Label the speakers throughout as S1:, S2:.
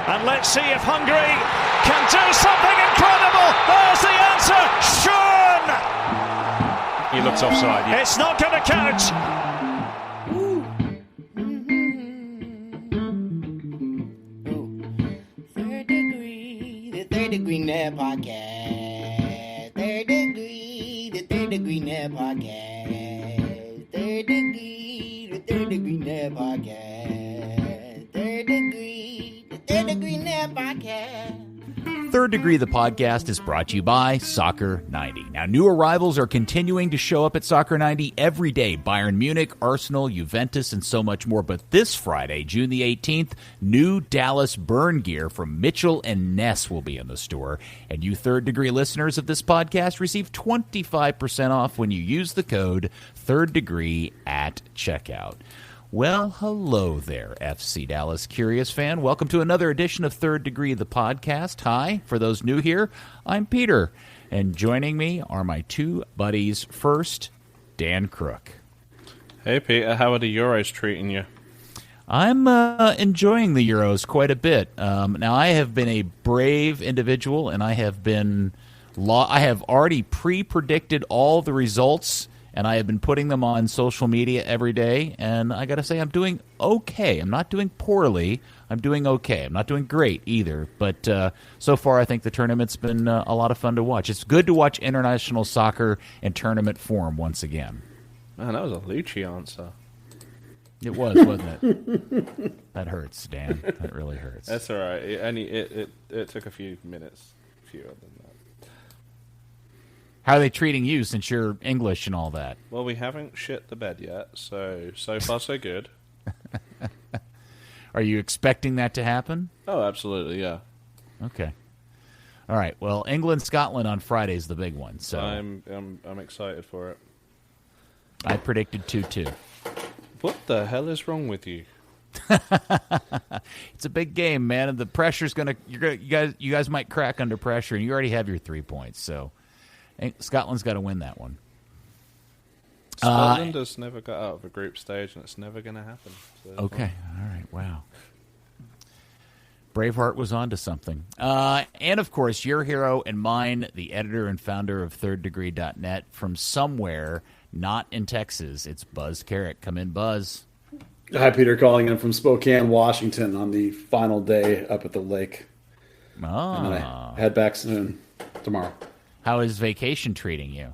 S1: And let's see if Hungary can do something incredible. There's the answer. Schon!
S2: He looks offside. Yeah.
S1: It's not going to count.
S3: Third Degree, the Third Degree Net Podcast. Third Degree, the Third Degree Net Podcast. Third Degree, the Third Degree Net Podcast. Third Degree, the Third Degree Net Podcast.
S4: Third Degree, the podcast, is brought to you by Soccer 90. Now, new arrivals are continuing to show up at Soccer 90 every day. Bayern Munich, Arsenal, Juventus, and so much more. But this Friday, June the 18th, new Dallas Burn gear from Mitchell and Ness will be in the store. And you Third Degree listeners of this podcast receive 25% off when you use the code Third Degree at checkout. Well, hello there, FC Dallas Curious fan. Welcome to another edition of Third Degree, the podcast. Hi, for those new here, I'm Peter, and joining me are my two buddies. First, Dan Crook.
S2: Hey, Peter, how are the Euros treating you?
S4: I'm enjoying the Euros quite a bit. Now, I have been a brave individual, and I have already pre-predicted all the results, and I have been putting them on social media every day, and I got to say I'm doing okay. I'm not doing poorly. I'm doing okay. I'm not doing great either, but so far I think the tournament's been a lot of fun to watch. It's good to watch international soccer in tournament form once again.
S2: Man, that was a Lucci answer.
S4: It was, wasn't it? That hurts, Dan. That really hurts.
S2: That's all right. It took a few minutes, fewer than that.
S4: How are they treating you since you're English and all that?
S2: Well, we haven't shit the bed yet, so far so good.
S4: Are you expecting that to happen?
S2: Oh, absolutely, yeah.
S4: Okay. All right. Well, England-Scotland on Friday is the big one. So
S2: I'm excited for it.
S4: I predicted 2-2.
S2: What the hell is wrong with you?
S4: It's a big game, man, and the pressure's you guys might crack under pressure, and you already have your 3 points, so Scotland's got to win that one.
S2: Scotland has never got out of a group stage, and it's never going to happen. So
S4: okay, all right, wow. Braveheart was onto something. And, of course, your hero and mine, the editor and founder of thirddegree.net, from somewhere not in Texas, it's Buzz Carrick. Come in, Buzz.
S5: Hi, Peter, calling in from Spokane, Washington on the final day up at the lake. And then I head back soon tomorrow.
S4: How is vacation treating you?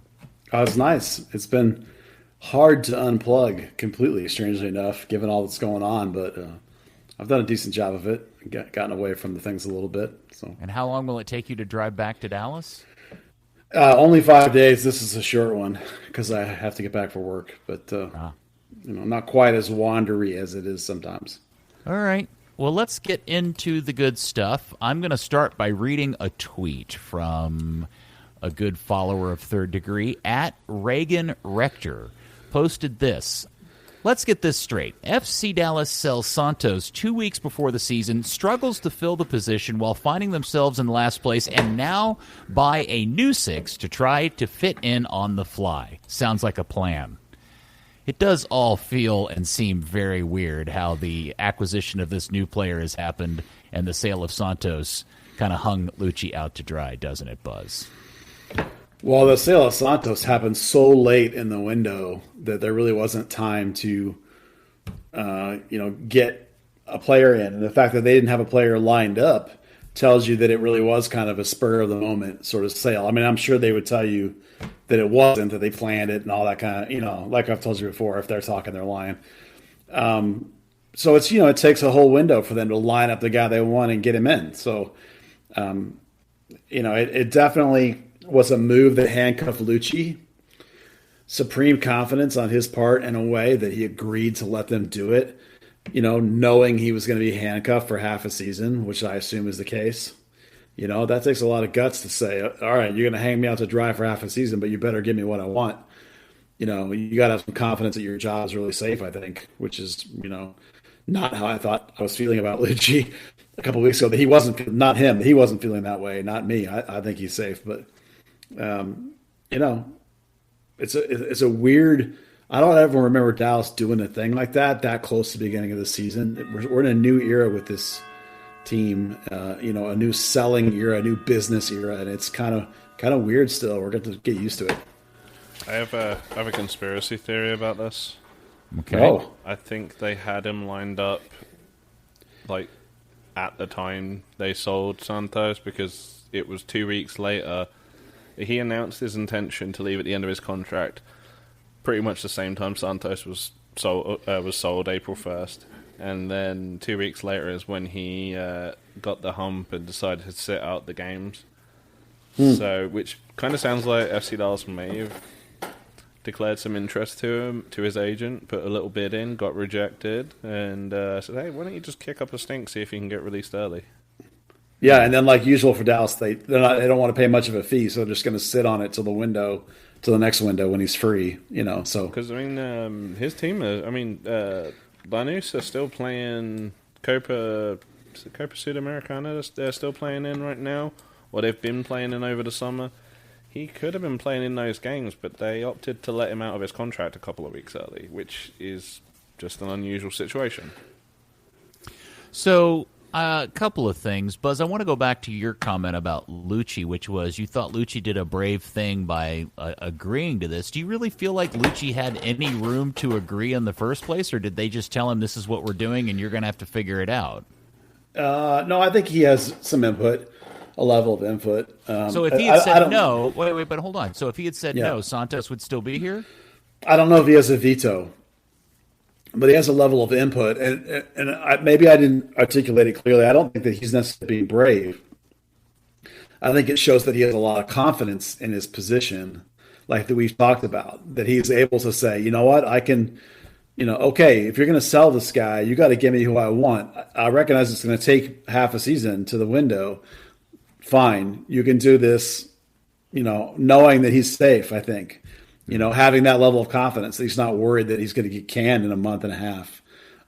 S5: It's nice. It's been hard to unplug completely, strangely enough, given all that's going on. But I've done a decent job of it, gotten away from the things a little bit. So. And
S4: how long will it take you to drive back to Dallas?
S5: Only 5 days. This is a short one because I have to get back for work. But not quite as wandery as it is sometimes.
S4: All right. Well, let's get into the good stuff. I'm going to start by reading a tweet from a good follower of Third Degree, at Reagan Rector, posted this. Let's get this straight. FC Dallas sells Santos 2 weeks before the season, struggles to fill the position while finding themselves in last place, and now buy a new 6 to try to fit in on the fly. Sounds like a plan. It does all feel and seem very weird how the acquisition of this new player has happened and the sale of Santos kind of hung Lucci out to dry, doesn't it, Buzz?
S5: Well, the sale of Santos happened so late in the window that there really wasn't time to, get a player in. And the fact that they didn't have a player lined up tells you that it really was kind of a spur of the moment sort of sale. I mean, I'm sure they would tell you that it wasn't, that they planned it and all that kind of, like I've told you before, if they're talking, they're lying. So it's, it takes a whole window for them to line up the guy they want and get him in. So, it definitely was a move that handcuffed Lucci. Supreme confidence on his part in a way that he agreed to let them do it, knowing he was going to be handcuffed for half a season, which I assume is the case. That takes a lot of guts to say, all right, you're going to hang me out to dry for half a season, but you better give me what I want. You got to have some confidence that your job is really safe, I think, which is, not how I thought I was feeling about Lucci a couple of weeks ago. That he wasn't, not him, he wasn't feeling that way, not me. I think he's safe, but it's a weird. I don't ever remember Dallas doing a thing like that close to the beginning of the season. We're in a new era with this team, a new selling era, a new business era, and it's kind of weird still. We're going to get used to it.
S2: I have a conspiracy theory about this.
S4: Okay.
S5: Oh.
S2: I think they had him lined up, like, at the time they sold Santos, because it was 2 weeks later. He announced his intention to leave at the end of his contract, pretty much the same time Santos was sold April 1st. And then 2 weeks later is when he got the hump and decided to sit out the games. So, which kind of sounds like FC Dallas may have declared some interest to his agent, put a little bid in, got rejected, and said, "Hey, why don't you just kick up a stink, see if you can get released early?"
S5: Yeah, and then like usual for Dallas, they don't want to pay much of a fee, so they're just going to sit on it till the next window when he's free. So
S2: because his team, Lanús are still playing Copa Sudamericana. They're still playing in right now, or they've been playing in over the summer. He could have been playing in those games, but they opted to let him out of his contract a couple of weeks early, which is just an unusual situation.
S4: So, a couple of things. Buzz, I want to go back to your comment about Lucci, which was you thought Lucci did a brave thing by agreeing to this. Do you really feel like Lucci had any room to agree in the first place, or did they just tell him this is what we're doing and you're going to have to figure it out?
S5: No, I think he has some input, a level of input.
S4: So if he had said no, wait, but hold on. So if he had said no, Santos would still be here?
S5: I don't know if he has a veto, but he has a level of input. And maybe I didn't articulate it clearly. I don't think that he's necessarily being brave. I think it shows that he has a lot of confidence in his position, like that we've talked about, that he's able to say, you know what, I can, okay, if you're going to sell this guy, you got to give me who I want. I recognize it's going to take half a season to the window. Fine, you can do this, knowing that he's safe, I think. Having that level of confidence that he's not worried that he's going to get canned in a month and a half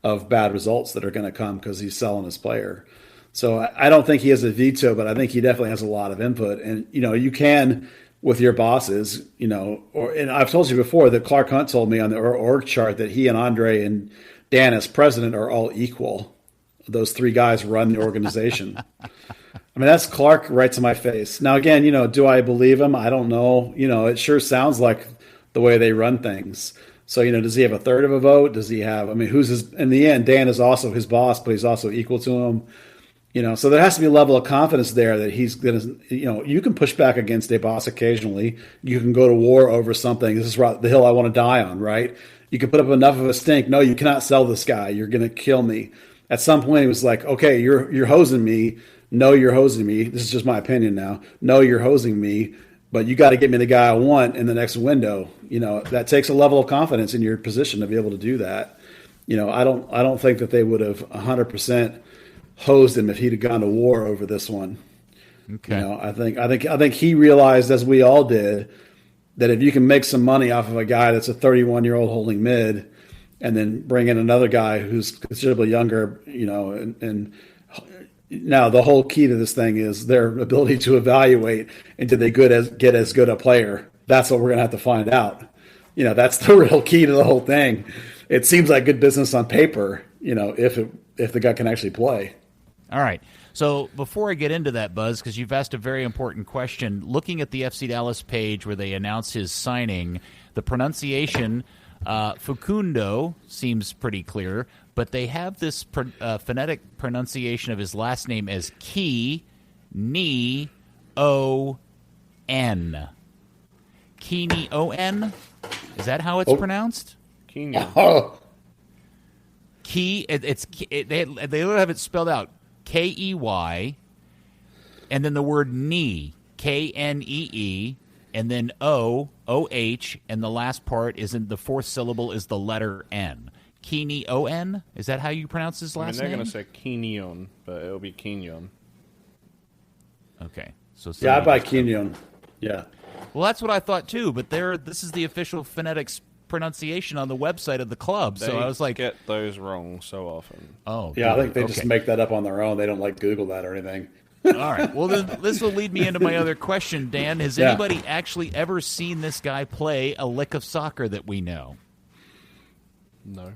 S5: of bad results that are going to come because he's selling his player. So I don't think he has a veto, but I think he definitely has a lot of input. And, you can, with your bosses, and I've told you before that Clark Hunt told me on the org chart that he and Andre and Dan as president are all equal. Those three guys run the organization. I mean, that's Clark right to my face. Now, again, do I believe him? I don't know. It sure sounds like the way they run things. So, does he have a third of a vote? Does he have, who's his, in the end, Dan is also his boss, but he's also equal to him. So there has to be a level of confidence there that he's going to, you can push back against a boss occasionally. You can go to war over something. This is the hill I want to die on, right? You can put up enough of a stink. No, you cannot sell this guy. You're going to kill me. At some point, it was like, okay, you're hosing me. No, you're hosing me. This is just my opinion now. No, you're hosing me, but you got to get me the guy I want in the next window. That takes a level of confidence in your position to be able to do that. I don't think that they would have 100% hosed him if he'd have gone to war over this one.
S4: Okay.
S5: I think he realized, as we all did, that if you can make some money off of a guy that's a 31-year-old holding mid, and then bring in another guy who's considerably younger, and now the whole key to this thing is their ability to evaluate, and did they get as good a player? That's what we're going to have to find out. That's the real key to the whole thing. It seems like good business on paper, if the guy can actually play.
S4: All right. So before I get into that, Buzz, because you've asked a very important question, looking at the FC Dallas page where they announced his signing, the pronunciation, Facundo, seems pretty clear, but they have this phonetic pronunciation of his last name as Ni-O-N. Key-Ni-O-N? Is that how it's pronounced?
S2: Kenyon.
S4: They literally have it spelled out Key, and then the word knee, Knee, and then O-H, and the last part isn't the fourth syllable is the letter N. Kenyon? Is that how you pronounce his last name?
S2: They're going to say Kenyon, but it'll be Kenyon.
S4: Okay. So
S5: I buy Kenyon. Yeah.
S4: Well, that's what I thought too, but this is the official phonetics pronunciation on the website of the club. So I was like,
S2: get those wrong so often.
S4: Oh,
S5: yeah, I think they just make that up on their own. They don't Google that or anything.
S4: All right. Well, this will lead me into my other question, Dan. Has anybody actually ever seen this guy play a lick of soccer that we know?
S2: No.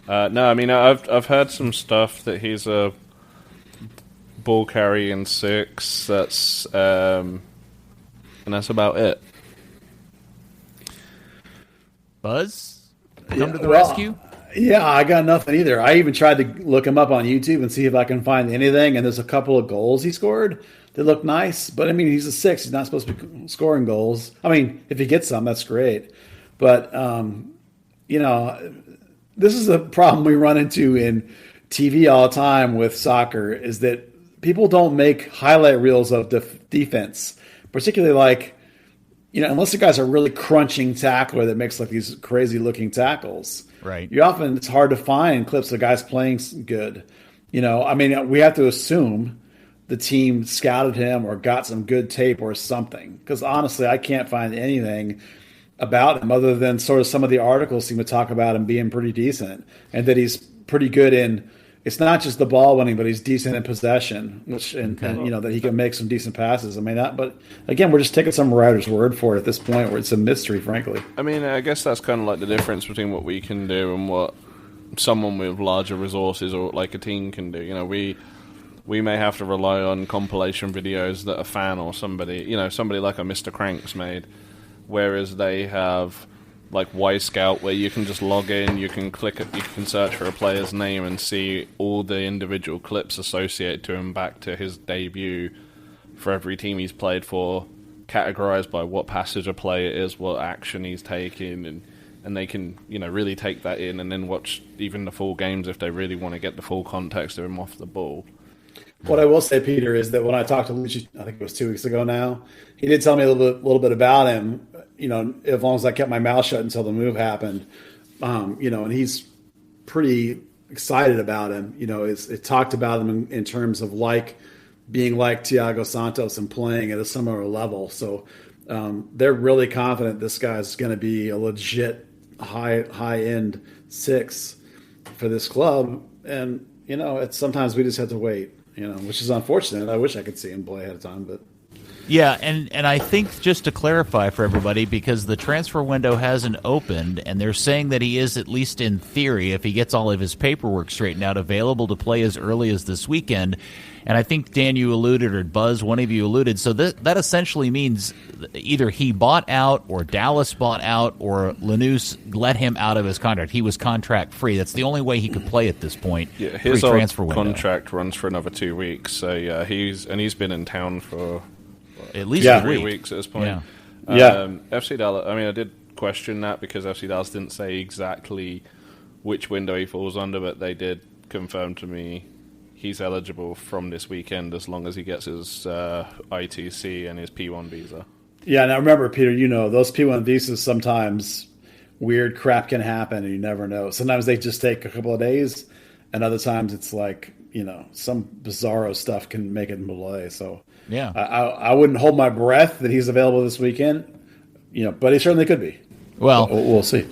S2: No, I mean I've heard some stuff that he's a ball carry in 6. That's and that's about it.
S4: Buzz, come to the rescue.
S5: Yeah, I got nothing either. I even tried to look him up on YouTube and see if I can find anything. And there's a couple of goals he scored that look nice. But I mean, he's a 6. He's not supposed to be scoring goals. I mean, if he gets some, that's great. But this is a problem we run into in TV all the time with soccer, is that people don't make highlight reels of defense, particularly like, unless the guy's a really crunching tackler that makes like these crazy looking tackles.
S4: Right.
S5: It's hard to find clips of guys playing good. I mean, we have to assume the team scouted him or got some good tape or something. Because honestly, I can't find anything about him other than sort of some of the articles seem to talk about him being pretty decent and that he's pretty good in. It's not just the ball winning, but he's decent in possession, and that he can make some decent passes. I mean, but again, we're just taking some writer's word for it at this point, where it's a mystery, frankly.
S2: I mean, I guess that's kind of like the difference between what we can do and what someone with larger resources or like a team can do. We may have to rely on compilation videos that a fan or somebody like a Mr. Cranks made, whereas they have like Y Scout, where you can just log in, you can click it, you can search for a player's name and see all the individual clips associated to him back to his debut for every team he's played for, categorized by what passage of play it is, what action he's taking, and they can really take that in and then watch even the full games if they really want to get the full context of him off the ball.
S5: What I will say, Peter, is that when I talked to Lucci, I think it was 2 weeks ago now, he did tell me a little bit about him. As long as I kept my mouth shut until the move happened, and he's pretty excited about him. It talked about him in terms of being like Thiago Santos and playing at a similar level. So they're really confident this guy's going to be a legit high end 6 for this club. And it's sometimes we just have to wait. Which is unfortunate. I wish I could see him play ahead of time, but
S4: yeah, and I think just to clarify for everybody, because the transfer window hasn't opened, and they're saying that he is, at least in theory, if he gets all of his paperwork straightened out, available to play as early as this weekend. And I think, Dan, you alluded, or Buzz, one of you alluded, so that essentially means either he bought out, or Dallas bought out, or Lanús let him out of his contract. He was contract free. That's the only way he could play at this point.
S2: Yeah, his contract runs for another 2 weeks. So yeah, he's been in town for
S4: at least
S2: 3 weeks at this point.
S5: Yeah.
S2: FC Dallas. I mean, I did question that because FC Dallas didn't say exactly which window he falls under, but they did confirm to me he's eligible from this weekend as long as he gets his ITC and his P1 visa.
S5: Yeah, now remember, Peter, those P1 visas, sometimes weird crap can happen and you never know. Sometimes they just take a couple of days, and other times it's like, some bizarro stuff can make it in delay. So
S4: yeah,
S5: I wouldn't hold my breath that he's available this weekend, but he certainly could be.
S4: Well,
S5: we'll see.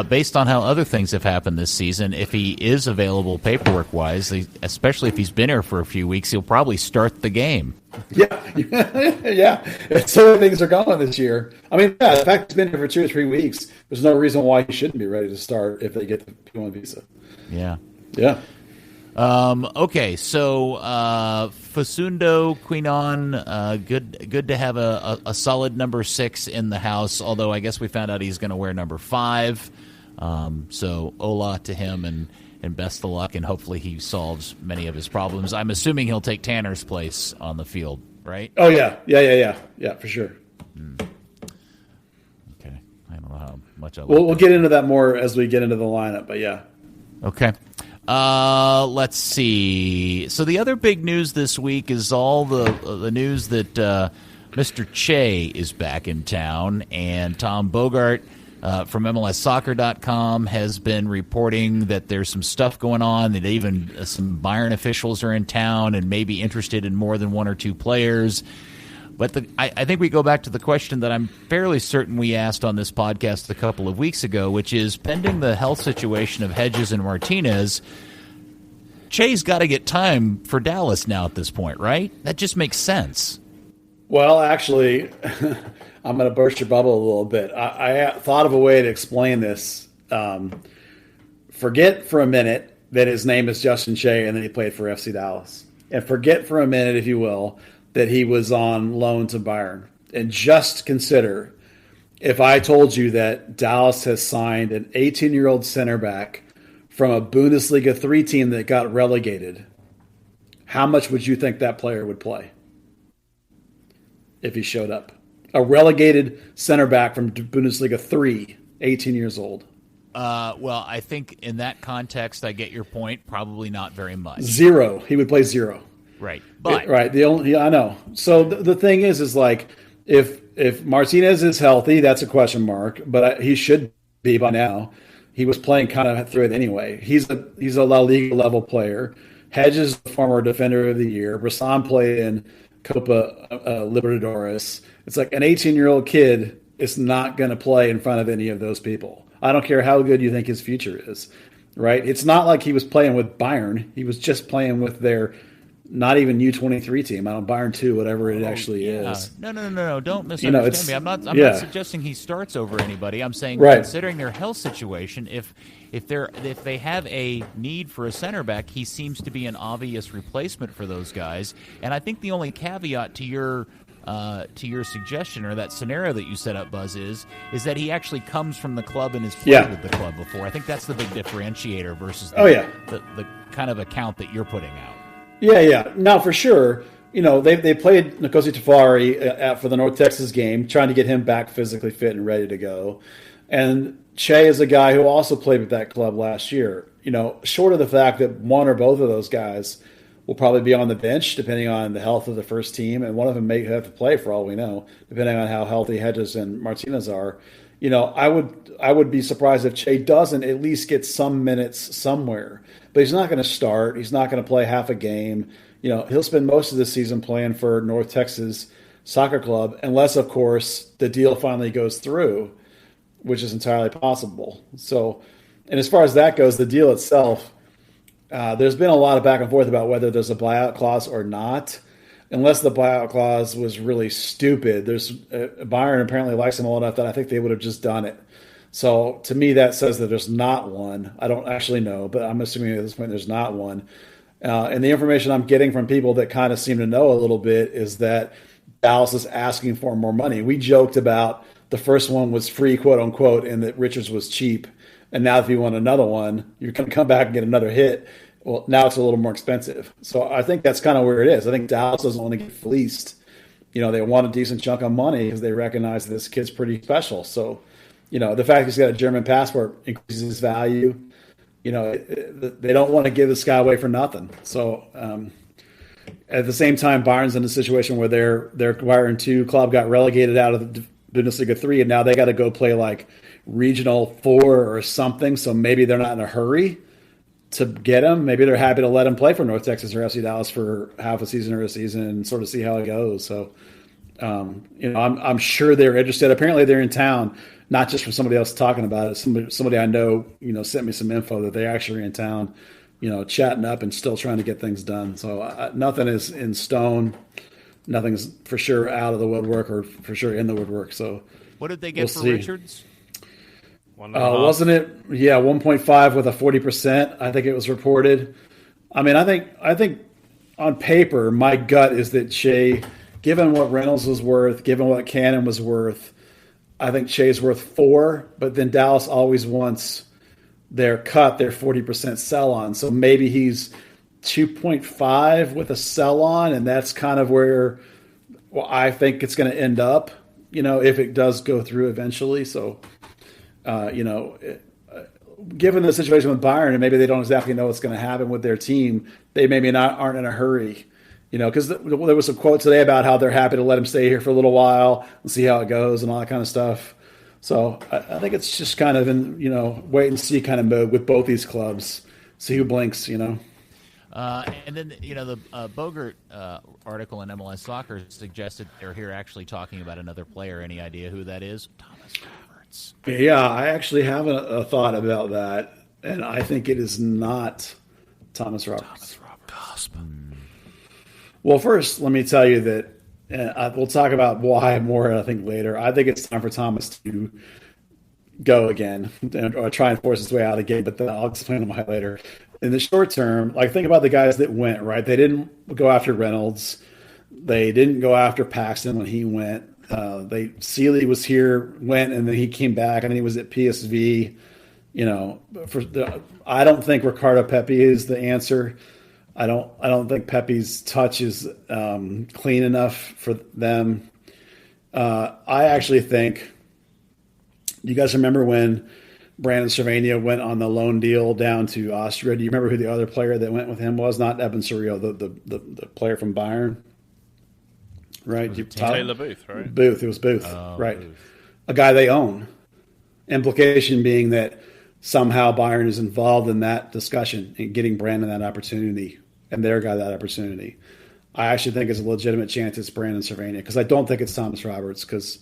S4: Based on how other things have happened this season, if he is available paperwork-wise, especially if he's been here for a few weeks, he'll probably start the game.
S5: Yeah, yeah. So things are going this year. I mean, the fact he's been here for 2 or 3 weeks, there's no reason why he shouldn't be ready to start if they get the P1 visa.
S4: Yeah.
S5: Yeah.
S4: Okay, so Facundo Quinon, good to have a solid number 6 in the house, although I guess we found out he's going to wear number 5. So hola to him, and best of luck, and hopefully he solves many of his problems. I'm assuming he'll take Tanner's place on the field, right?
S5: Oh, yeah, for sure.
S4: Okay, I don't know how much
S5: we'll get into that more as we get into the lineup, but yeah.
S4: Okay. Let's see. So the other big news this week is all the news that Mr. Che is back in town, and Tom Bogart from MLSsoccer.com has been reporting that there's some stuff going on, that even some Bayern officials are in town and may be interested in more than 1 or 2 players. But I think we go back to the question that I'm fairly certain we asked on this podcast a couple of weeks ago, which is, pending the health situation of Hedges and Martinez, Che's got to get time for Dallas now at this point, right? That just makes sense.
S5: Well, actually, I'm going to burst your bubble a little bit. I thought of a way to explain this Forget for a minute that his name is Justin Shea and that he played for FC Dallas. And forget for a minute, if you will, that he was on loan to Bayern. And just consider if I told you that Dallas has signed an 18-year-old center back from a Bundesliga 3 team that got relegated, how much would you think that player would play if he showed up? A relegated center back from Bundesliga 3, 18 years old.
S4: Well, I think in that context, I get your point. Probably not very much.
S5: 0. He would play 0.
S4: Right. But
S5: right. I know. So the thing is like if Martinez is healthy, that's a question mark, but he should be by now. He was playing kind of through it anyway. He's a La Liga level player. Hedges, the former defender of the year. Bressan played in Copa Libertadores. It's like an 18-year-old kid is not going to play in front of any of those people. I don't care how good you think his future is, right? It's not like he was playing with Bayern. He was just playing with their not even U23 team. I don't Bayern 2, whatever it actually is.
S4: No. Don't misunderstand me. I'm not suggesting he starts over anybody. I'm saying considering their health situation, if they have a need for a center back, he seems to be an obvious replacement for those guys. And I think the only caveat to your suggestion or that scenario that you set up, Buzz, is that he actually comes from the club and has played with the club before. I think that's the big differentiator versus the kind of account that you're putting out.
S5: Yeah. Now, for sure, they played Nkosi Tafari for the North Texas game, trying to get him back physically fit and ready to go. And Che is a guy who also played with that club last year. Short of the fact that one or both of those guys will probably be on the bench, depending on the health of the first team, and one of them may have to play for all we know, depending on how healthy Hedges and Martinez are. I would be surprised if Che doesn't at least get some minutes somewhere. But he's not going to start. He's not going to play half a game. He'll spend most of the season playing for North Texas Soccer Club, unless, of course, the deal finally goes through, which is entirely possible. So, and as far as that goes, the deal itself, there's been a lot of back and forth about whether there's a buyout clause or not. Unless the buyout clause was really stupid, Bayern apparently likes him well enough that I think they would have just done it. So to me, that says that there's not one. I don't actually know, but I'm assuming at this point there's not one. And the information I'm getting from people that kind of seem to know a little bit is that Dallas is asking for more money. We joked about the first one was free, quote unquote, and that Richards was cheap. And now if you want another one, you're going to come back and get another hit. Well, now it's a little more expensive. So I think that's kind of where it is. I think Dallas doesn't want to get fleeced. They want a decent chunk of money because they recognize this kid's pretty special. So, the fact he's got a German passport increases his value. They don't want to give this guy away for nothing. So at the same time, Bayern's in a situation where their Bayern 2 club got relegated out of the Bundesliga 3, and now they got to go play like Regional 4 or something. So maybe they're not in a hurry to get him. Maybe they're happy to let him play for North Texas or FC Dallas for half a season or a season and sort of see how it goes. So, I'm sure they're interested. Apparently they're in town, not just from somebody else talking about it. Somebody I know, sent me some info that they actually are in town, chatting up and still trying to get things done. So nothing is in stone. Nothing's for sure out of the woodwork or for sure in the woodwork. So
S4: what did they get for Richards?
S5: Wasn't it? Yeah, 1.5 with a 40%. I think it was reported. I mean, I think on paper, my gut is that Shea, given what Reynolds was worth, given what Cannon was worth, I think Shea's worth 4. But then Dallas always wants their 40% sell on. So maybe he's 2.5 with a sell on, and that's kind of where I think it's going to end up. If it does go through eventually. So. Given the situation with Bayern, and maybe they don't exactly know what's going to happen with their team, they maybe aren't in a hurry. Because there was a quote today about how they're happy to let him stay here for a little while and see how it goes and all that kind of stuff. So I think it's just kind of in wait and see kind of mode with both these clubs. See who blinks. And
S4: then the Bogert article in MLS Soccer suggested they're here actually talking about another player. Any idea who that is? Thomas Roberts.
S5: Yeah, I actually have a thought about that, and I think it is not Thomas Roberts. Well, first, let me tell you that we'll talk about why more, I think, later. I think it's time for Thomas to go again or try and force his way out again. But then I'll explain why later. In the short term, like think about the guys that went, right? They didn't go after Reynolds. They didn't go after Paxton when he went. Sealy was here, went, and then he came back, and then he was at PSV. I don't think Ricardo Pepi is the answer. I don't think Pepe's touch is clean enough for them. I actually think. You guys remember when Brandon Cervania went on the loan deal down to Austria? Do you remember who the other player that went with him was? Not Eben Surreal, the player from Bayern. Right?
S2: Taylor Booth, right?
S5: Booth. It was Booth. Right. Booth. A guy they own. Implication being that somehow Bayern is involved in that discussion and getting Brandon that opportunity and their guy that opportunity. I actually think it's a legitimate chance it's Brandon Cervania because I don't think it's Thomas Roberts because,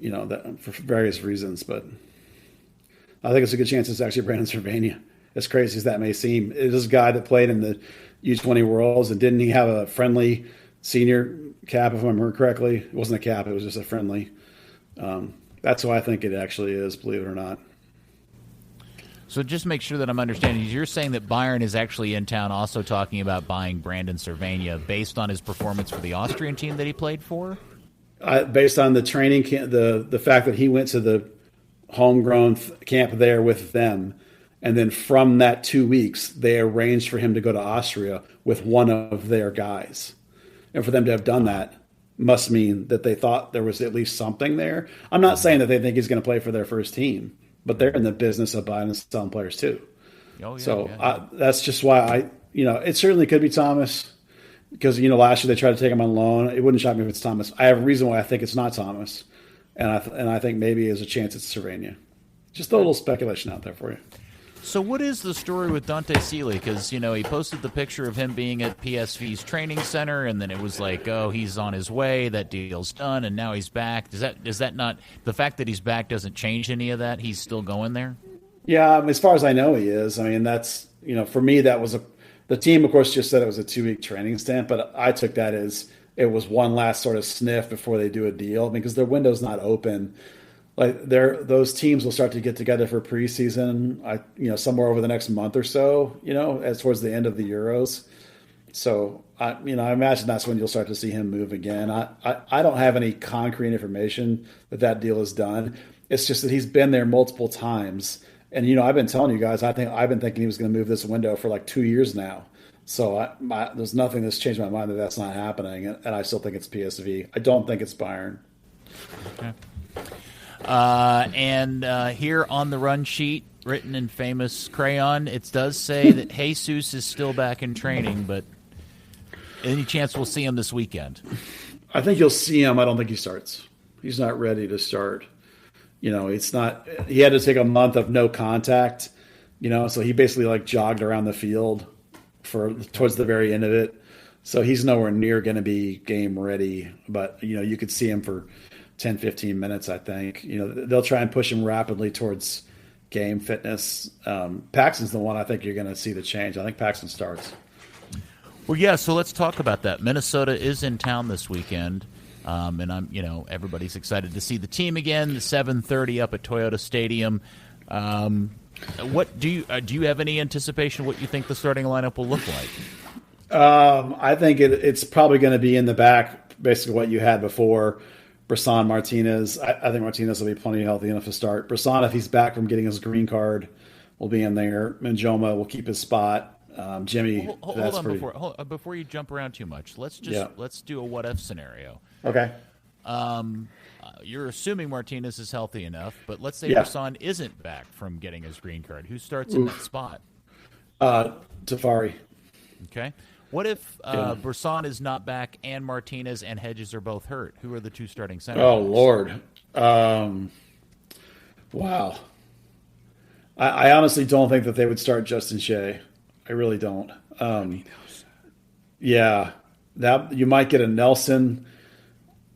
S5: that for various reasons. But I think it's a good chance it's actually Brandon Cervania. As crazy as that may seem. It is a guy that played in the U20 Worlds, and didn't he have a friendly senior cap, if I remember correctly? It wasn't a cap, it was just a friendly. That's who I think it actually is, believe it or not.
S4: So just make sure that I'm understanding. You're saying that Bayern is actually in town also talking about buying Brandon Cervania based on his performance for the Austrian team that he played for?
S5: Based on the training camp, the fact that he went to the homegrown camp there with them, and then from that 2 weeks, they arranged for him to go to Austria with one of their guys. And for them to have done that must mean that they thought there was at least something there. I'm not saying that they think he's going to play for their first team, but they're in the business of buying and selling players too. Oh, yeah, that's just why it certainly could be Thomas because, last year they tried to take him on loan. It wouldn't shock me if it's Thomas. I have a reason why I think it's not Thomas. And I think maybe there's a chance it's Cervania. Just a little speculation out there for you.
S4: So what is the story with Dante Sealy? Because, he posted the picture of him being at PSV's training center, and then it was like, oh, he's on his way, that deal's done, and now he's back. Does that not – the fact that he's back doesn't change any of that? He's still going there?
S5: Yeah, as far as I know he is. I mean, that's – for me that was the team, of course, just said it was a 2-week training stint, but I took that as it was one last sort of sniff before they do a deal because their window's not open. Like those teams will start to get together for preseason, somewhere over the next month or so, as towards the end of the Euros. So I imagine that's when you'll start to see him move again. I don't have any concrete information that deal is done. It's just that he's been there multiple times, and I've been telling you guys, I've been thinking he was going to move this window for like 2 years now. So there's nothing that's changed my mind that's not happening, and I still think it's PSV. I don't think it's Bayern.
S4: Okay. Here on the run sheet, written in famous crayon, it does say that Jesus is still back in training, but any chance we'll see him this weekend?
S5: I think you'll see him. I don't think he starts. He's not ready to start. It's not. He had to take a month of no contact. So he basically jogged around the field towards the very end of it. So he's nowhere near going to be game ready. But you could see him for 10, 15 minutes, I think. They'll try and push him rapidly towards game fitness. Paxton's the one I think you're going to see the change. I think Paxton starts.
S4: Well, yeah, so let's talk about that. Minnesota is in town this weekend, and everybody's excited to see the team again, the 7:30 up at Toyota Stadium. What do you have any anticipation of what you think the starting lineup will look like?
S5: I think it's probably going to be in the back, basically what you had before. Brisson, Martinez. I think Martinez will be plenty healthy enough to start. Brisson, if he's back from getting his green card, will be in there. Manjoma will keep his spot. Jimmy.
S4: Hold on before you jump around too much. Let's do a what if scenario.
S5: Okay.
S4: You're assuming Martinez is healthy enough, but let's say Brisson isn't back from getting his green card. Who starts in that spot?
S5: Tafari.
S4: Okay. What if Brisson is not back and Martinez and Hedges are both hurt? Who are the two starting centers?
S5: Oh, Lord. Wow. I honestly don't think that they would start Justin Shea. I really don't. Yeah. You might get a Nelson.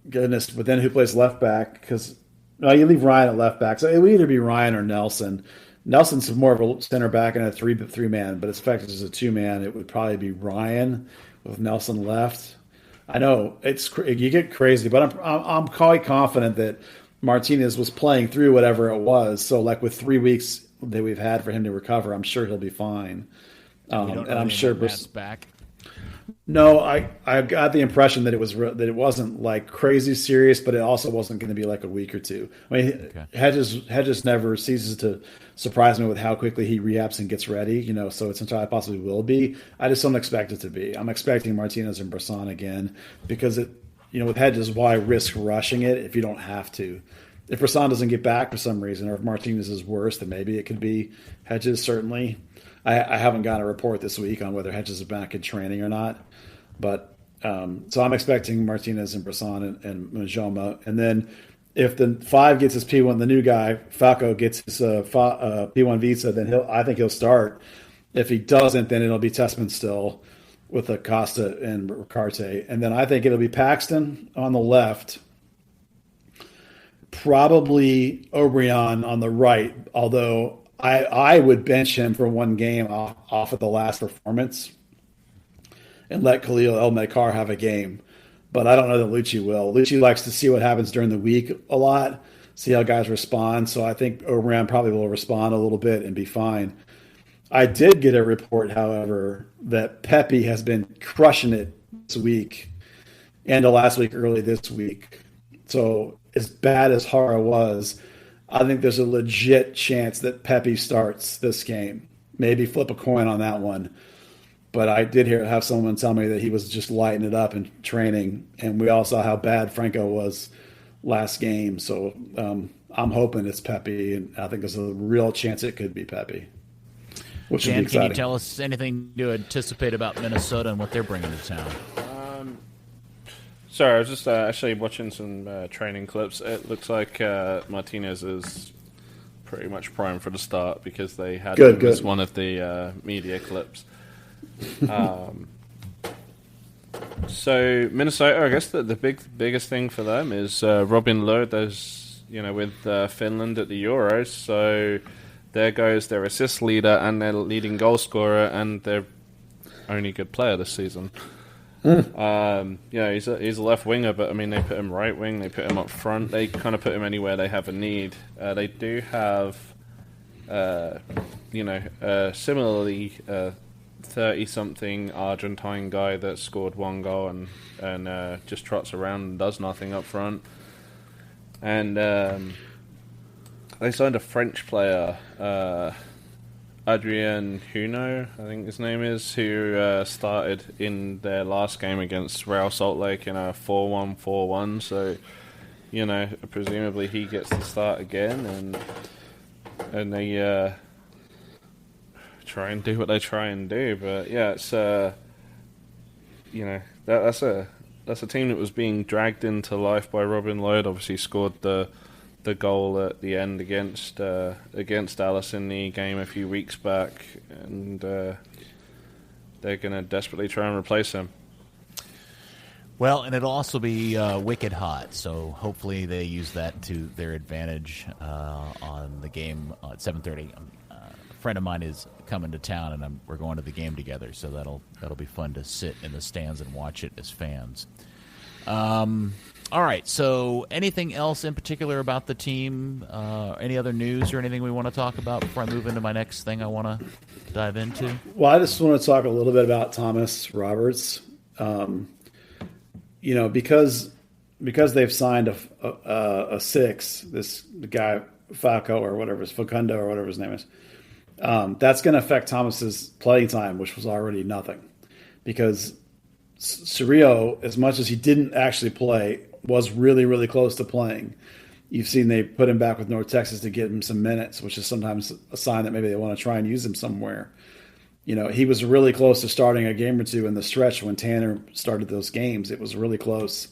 S5: Goodness, but then who plays left back? Because you leave Ryan at left back. So it would either be Ryan or Nelson. Nelson's more of a center back and a three man, but it's effective as a 2-man. It would probably be Ryan with Nelson left. I know you get crazy, but I'm quite confident that Martinez was playing through whatever it was. So like with 3 weeks that we've had for him to recover, I'm sure he'll be fine.
S4: And I'm
S5: sure
S4: Matt's back.
S5: No, I got the impression that it wasn't like crazy serious, but it also wasn't going to be like a week or two. I mean,
S4: Okay.
S5: Hedges never ceases to surprise me with how quickly he reaps and gets ready. So it's entirely possibly will be. I just don't expect it to be. I'm expecting Martinez and Brisson again because with Hedges, why risk rushing it if you don't have to? If Brisson doesn't get back for some reason, or if Martinez is worse, then maybe it could be Hedges. Certainly, I haven't gotten a report this week on whether Hedges is back in training or not. But so I'm expecting Martinez and Brisson and Majoma. And then if the 5 gets his P1, the new guy, Falco, gets his P1 visa, then I think he'll start. If he doesn't, then it'll be Tessman still with Acosta and Ricarte. And then I think it'll be Paxton on the left, probably O'Brien on the right, although I would bench him for one game off of the last performance and let Khalil El-Mekar have a game. But I don't know that Lucci will. Lucci likes to see what happens during the week a lot, see how guys respond. So I think O'Brien probably will respond a little bit and be fine. I did get a report, however, that Pepe has been crushing it this week and the last week, early this week. So as bad as Hara was, I think there's a legit chance that Pepe starts this game. Maybe flip a coin on that one. But I did have someone tell me that he was just lighting it up in training. And we all saw how bad Franco was last game. So I'm hoping it's Pepe. And I think there's a real chance it could be Pepe. Which
S4: Dan,
S5: would be exciting.
S4: can you tell us anything to anticipate about Minnesota and what they're bringing to town?
S2: Sorry, I was just actually watching some training clips. It looks like Martinez is pretty much primed for the start because they had him as one of the media clips. So Minnesota, I guess the biggest thing for them is Robin Lod. There's with Finland at the Euros, so there goes their assist leader and their leading goal scorer and their only good player this season. He's a left winger, but I mean they put him right wing, they put him up front, they kind of put him anywhere they have a need. They do have, similarly. 30-something Argentine guy that scored one goal and just trots around and does nothing up front. And they signed a French player, Adrien Huno, I think his name is, who started in their last game against Real Salt Lake in a 4-1-4-1. So, presumably he gets to start again, and they try and do what they try and do. But yeah, it's that's a team that was being dragged into life by Robin Lod. Obviously scored the goal at the end against Dallas in the game a few weeks back, and they're going to desperately try and replace him.
S4: Well, and it'll also be wicked hot, so hopefully they use that to their advantage on the game at 7:30. A friend of mine is coming to town, and we're going to the game together, so that'll be fun to sit in the stands and watch it as fans. All right, so anything else in particular about the team? Any other news or anything we want to talk about before I move into my next thing I want to dive into?
S5: Well, I just want to talk a little bit about Thomas Roberts. Because they've signed a six, the guy Falco or whatever, Facundo or whatever his name is, that's going to affect Thomas's playing time, which was already nothing. Because Cerrillo, as much as he didn't actually play, was really, really close to playing. You've seen they put him back with North Texas to get him some minutes, which is sometimes a sign that maybe they want to try and use him somewhere. He was really close to starting a game or two in the stretch when Tanner started those games. It was really close.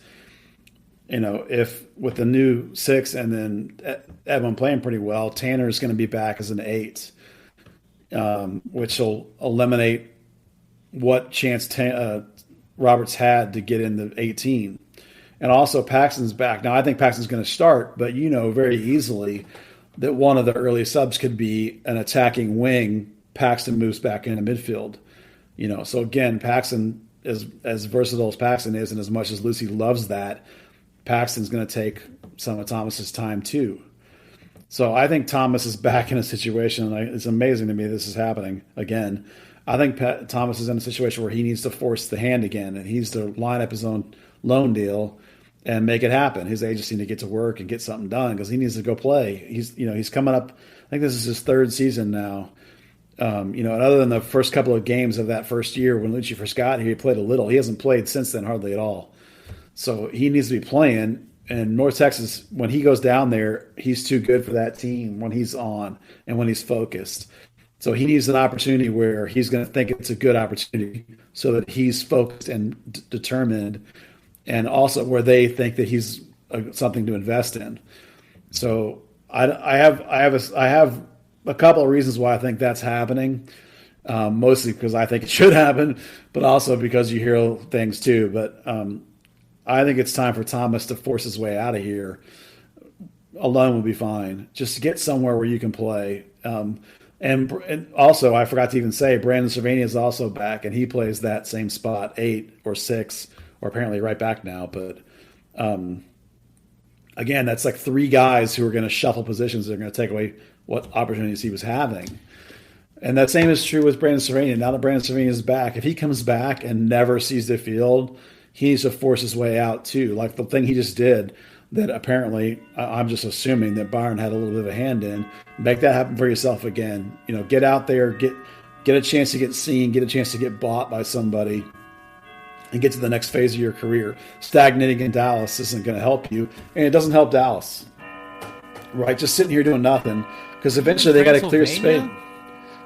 S5: If with the new six and then Edwin playing pretty well, Tanner's going to be back as an 8, which will eliminate what chance Roberts had to get in the 18. And also Paxton's back. Now, I think Paxton's going to start, but very easily that one of the early subs could be an attacking wing. Paxton moves back into midfield. So again, Paxton is as versatile as Paxton is, and as much as Lucy loves that, Paxton's going to take some of Thomas's time too. So I think Thomas is back in a situation, and it's amazing to me this is happening again. I think Thomas is in a situation where he needs to force the hand again, and he needs to line up his own loan deal and make it happen. His agents need to get to work and get something done because he needs to go play. He's coming up. I think this is his third season now. And other than the first couple of games of that first year when Lucci first got here, he played a little. He hasn't played since then hardly at all. So he needs to be playing. And North Texas, when he goes down there, he's too good for that team when he's on and when he's focused. So he needs an opportunity where he's going to think it's a good opportunity so that he's focused and determined, and also where they think that he's something to invest in. So I have a couple of reasons why I think that's happening, mostly because I think it should happen, but also because you hear things too. But I think it's time for Thomas to force his way out of here. Alone would be fine. Just get somewhere where you can play. And also, I forgot to even say, Brandon Cervania is also back, and he plays that same spot, 8 or 6, or apparently right back now. But again, that's like 3 guys who are going to shuffle positions. They're going to take away what opportunities he was having. And that same is true with Brandon Cervania. Now that Brandon Cervania is back, if he comes back and never sees the field, he needs to force his way out too. Like the thing he just did, that apparently, I'm just assuming that Bayern had a little bit of a hand in. Make that happen for yourself again. Get out there, get a chance to get seen, get a chance to get bought by somebody, and get to the next phase of your career. Stagnating in Dallas isn't going to help you, and it doesn't help Dallas. Right? Just sitting here doing nothing, because eventually they got to clear space.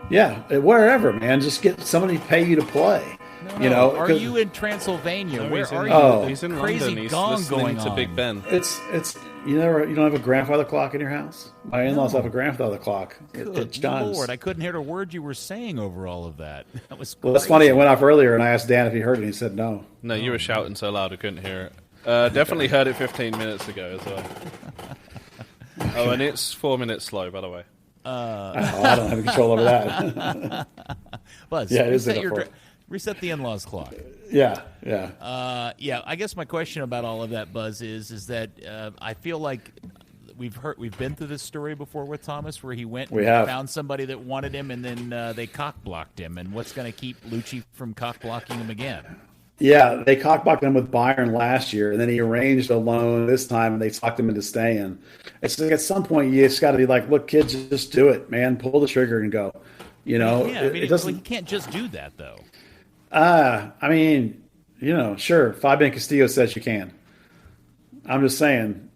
S5: Yeah, wherever, man. Just get somebody to pay you to play.
S4: No, are you in Transylvania?
S2: No,
S4: Where are you?
S5: Oh,
S2: he's in
S4: Crazy
S2: London. He's
S4: gong
S2: listening
S4: going
S2: to
S4: on.
S2: Big Ben.
S5: It's you don't have a grandfather clock in your house? My in-laws have a grandfather clock. It
S4: Good
S5: chimes.
S4: Lord, I couldn't hear a word you were saying over all of that. That was
S5: Well, that's funny. It went off earlier, and I asked Dan if he heard it, and he said no.
S2: No, you were shouting so loud I couldn't hear it. Definitely heard it 15 minutes ago as well. Oh, and it's 4 minutes slow, by the way.
S5: I don't have control over that.
S4: Buzz,
S5: Yeah, it is
S4: reset the in-laws clock.
S5: Yeah.
S4: Yeah. I guess my question about all of that, Buzz, is that I feel like we've been through this story before with Thomas, where he went and found somebody that wanted him, and then they cock blocked him. And what's going to keep Lucci from cock blocking him again?
S5: Yeah, they cockblocked him with Bayern last year, and then he arranged a loan this time, and they talked him into staying. It's like at some point you just got to be like, look, kids, just do it, man. Pull the trigger and go.
S4: It doesn't. You can't just do that, though.
S5: I mean, sure, Fabian Castillo says you can. I'm just saying,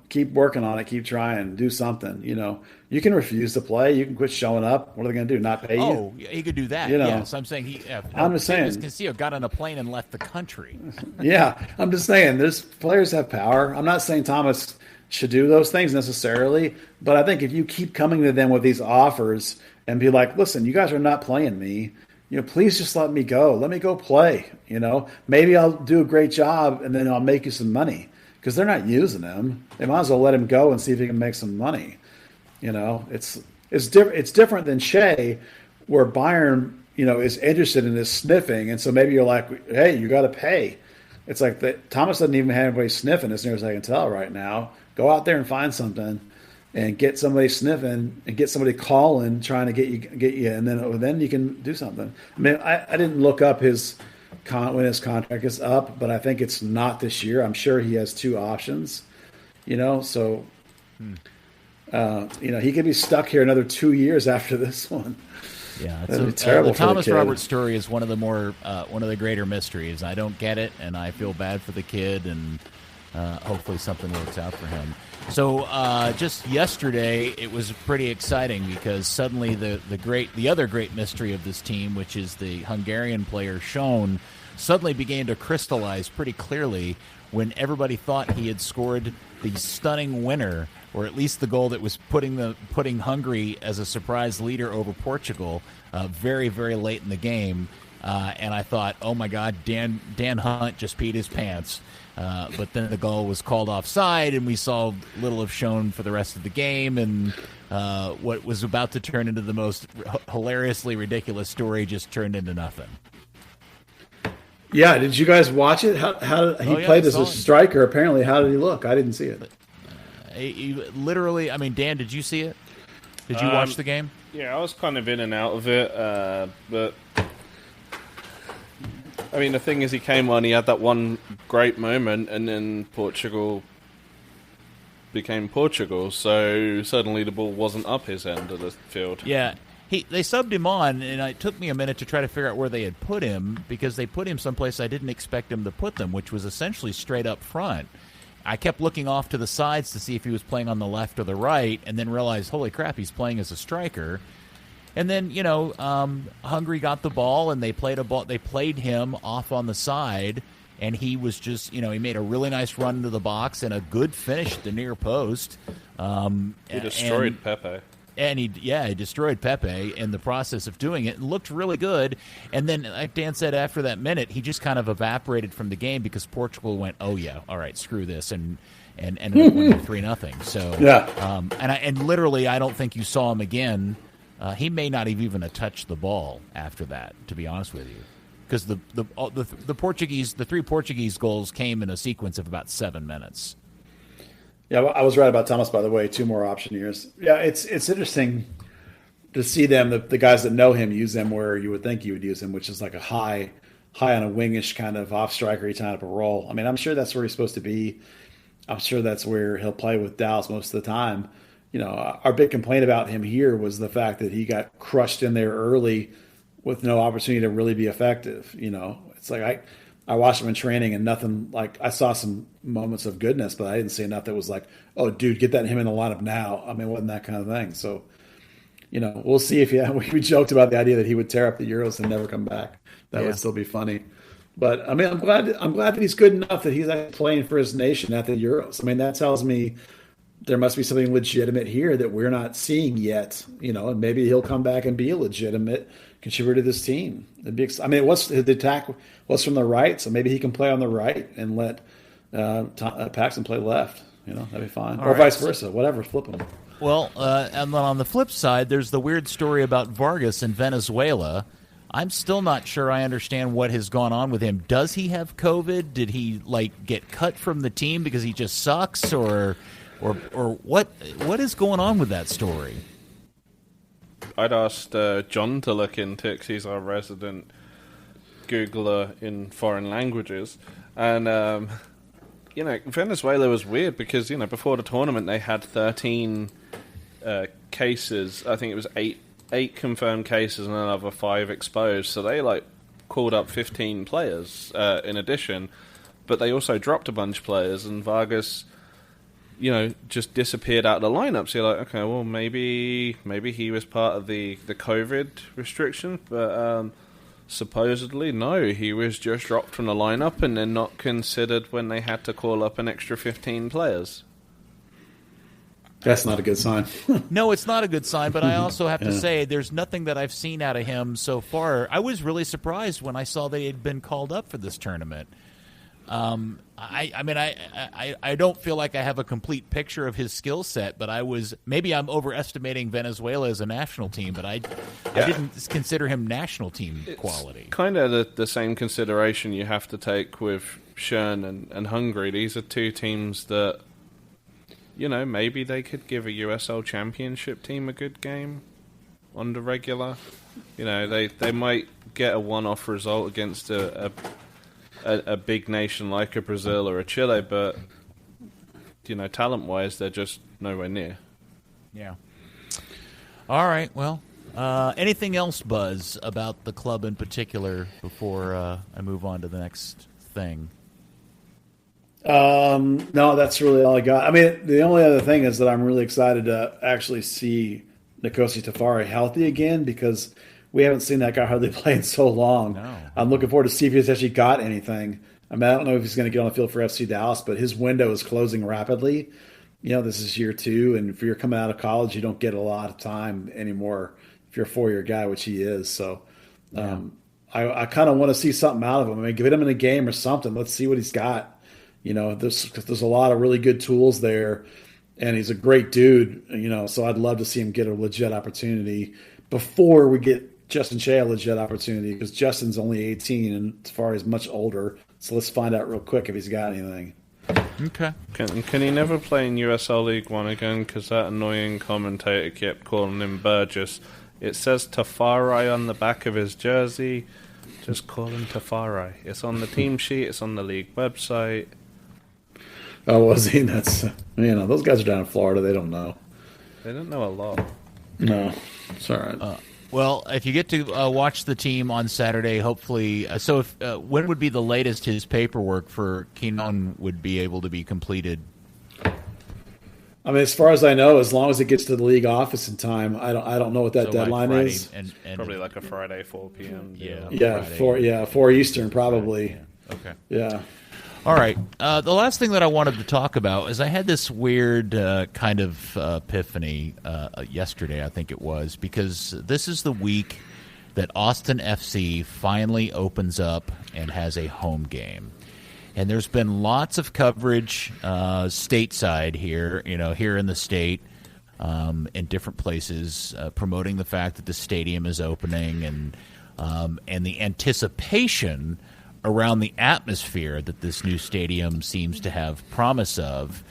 S5: keep working on it, keep trying, do something. You can refuse to play, you can quit showing up. What are they going to do? Not pay you?
S4: Oh, he could do that. Yes, I'm saying
S5: I'm just saying,
S4: Castillo got on a plane and left the country.
S5: Yeah, I'm just saying, players have power. I'm not saying Thomas should do those things necessarily, but I think if you keep coming to them with these offers and be like, listen, you guys are not playing me. Please just let me go. Let me go play. Maybe I'll do a great job and then I'll make you some money, because they're not using him. They might as well let him go and see if he can make some money. It's different than Shea, where Bayern, is interested in his sniffing, and so maybe you're like, hey, you got to pay. It's like Thomas doesn't even have anybody sniffing, as near as I can tell right now. Go out there and find something, and get somebody sniffing, and get somebody calling, trying to get you, and then you can do something. I mean, I didn't look up when his contract is up, but I think it's not this year. I'm sure he has 2 options. So he could be stuck here another 2 years after this one.
S4: Yeah,
S5: that'd be terrible.
S4: The Thomas Roberts story is one of the greater mysteries. I don't get it, and I feel bad for the kid, and hopefully something works out for him. So just yesterday, it was pretty exciting, because suddenly the other great mystery of this team, which is the Hungarian player Schon, suddenly began to crystallize pretty clearly when everybody thought he had scored the stunning winner, or at least the goal that was putting Hungary as a surprise leader over Portugal very, very late in the game. And I thought, oh my God, Dan Hunt just peed his pants. But then the goal was called offside, and we saw little of Schon for the rest of the game. And what was about to turn into the most hilariously ridiculous story just turned into nothing.
S5: Yeah, did you guys watch it? How he played as a striker? Apparently, how did he look? I didn't see it.
S4: literally, I mean, Dan, did you see it? Did you watch the game?
S2: Yeah, I was kind of in and out of it, but I mean, the thing is, he came on, he had that one great moment, and then Portugal became Portugal, so suddenly the ball wasn't up his end of the field.
S4: Yeah, they subbed him on, and it took me a minute to try to figure out where they had put him, because they put him someplace I didn't expect him to put them, which was essentially straight up front. I kept looking off to the sides to see if he was playing on the left or the right, and then realized, holy crap, he's playing as a striker. And then, Hungary got the ball, and they played him off on the side, and he was just, he made a really nice run into the box and a good finish at the near post.
S2: He destroyed Pepe.
S4: And he destroyed Pepe in the process of doing it. It looked really good. And then, like Dan said, after that minute, he just kind of evaporated from the game because Portugal went, oh, yeah, all right, screw this, and went 3-0. So,
S5: yeah.
S4: And literally, I don't think you saw him again. He may not have even touched the ball after that, to be honest with you. Because the three Portuguese goals came in a sequence of about 7 minutes.
S5: Yeah, I was right about Thomas, by the way. 2 more option years. Yeah, it's interesting to see them, the guys that know him, use them where you would think you would use him, which is like a high on a wingish kind of off striker type of role. I mean, I'm sure that's where he's supposed to be. I'm sure that's where he'll play with Dallas most of the time. Our big complaint about him here was the fact that he got crushed in there early with no opportunity to really be effective. It's like I watched him in training and nothing, like I saw some moments of goodness, but I didn't see enough that was like, oh, dude, get him in the lineup now. I mean, it wasn't that kind of thing. So, we'll see if we joked about the idea that he would tear up the Euros and never come back. That would still be funny. But I mean, I'm glad that he's good enough that he's actually playing for his nation at the Euros. I mean, that tells me there must be something legitimate here that we're not seeing yet, and maybe he'll come back and be a legitimate contributor to this team. The attack was from the right, so maybe he can play on the right and let Paxton play left. That'd be fine. Or vice versa, whatever, flip him.
S4: Well, and then on the flip side, there's the weird story about Vargas in Venezuela. I'm still not sure I understand what has gone on with him. Does he have COVID? Did he get cut from the team because he just sucks, or what is going on with that story?
S2: I'd asked John to look into it because he's our resident Googler in foreign languages. And, Venezuela was weird because, before the tournament they had 13 cases. I think it was eight confirmed cases and another 5 exposed. So they, called up 15 players in addition. But they also dropped a bunch of players, and Vargas just disappeared out of the lineup. So you're like, okay, well, maybe he was part of the COVID restriction, but supposedly, no, he was just dropped from the lineup and then not considered when they had to call up an extra 15 players.
S5: That's not a good sign.
S4: No, it's not a good sign, but I also have to say there's nothing that I've seen out of him so far. I was really surprised when I saw they had been called up for this tournament. I don't feel like I have a complete picture of his skill set, but maybe I'm overestimating Venezuela as a national team, but I didn't consider him national team quality.
S2: Kind of the same consideration you have to take with Schon and Hungary. These are 2 teams that, maybe they could give a USL Championship team a good game on the regular. They might get a one-off result against a big nation like a Brazil or a Chile, but talent-wise, they're just nowhere near.
S4: Yeah. All right. Well, anything else, Buzz, about the club in particular before I move on to the next thing?
S5: No, that's really all I got. I mean, the only other thing is that I'm really excited to actually see Nkosi Tafari healthy again, because we haven't seen that guy hardly play in so long.
S4: No.
S5: I'm looking forward to see if he's actually got anything. I mean, I don't know if he's going to get on the field for FC Dallas, but his window is closing rapidly. This is year 2, and if you're coming out of college, you don't get a lot of time anymore if you're a 4-year guy, which he is. So I kind of want to see something out of him. I mean, give him in a game or something. Let's see what he's got. There's a lot of really good tools there, and he's a great dude, so I'd love to see him get a legit opportunity before we get Justin Shea a legit opportunity, because Justin's only 18 and Tafari's much older. So let's find out real quick if he's got anything.
S4: Okay.
S2: Can he never play in USL League One again? Because that annoying commentator kept calling him Burgess. It says Tafari on the back of his jersey. Just call him Tafari. It's on the team sheet. It's on the league website.
S5: Oh, was he? That's those guys are down in Florida. They don't know.
S2: They don't know a lot.
S5: No, it's all right.
S4: Well, if you get to watch the team on Saturday, hopefully. When would be the latest his paperwork for Kenon would be able to be completed?
S5: I mean, as far as I know, as long as it gets to the league office in time, I don't know what that deadline
S4: Friday
S5: is.
S4: And
S2: Probably like a Friday 4 p.m.
S5: Yeah,
S4: Friday.
S5: 4 Eastern probably.
S4: Yeah. Okay.
S5: Yeah.
S4: All right. The last thing that I wanted to talk about is I had this weird kind of epiphany yesterday, I think it was, because this is the week that Austin FC finally opens up and has a home game. And there's been lots of coverage stateside here, here in the state, in different places, promoting the fact that the stadium is opening and the anticipation around the atmosphere that this new stadium seems to have promise of.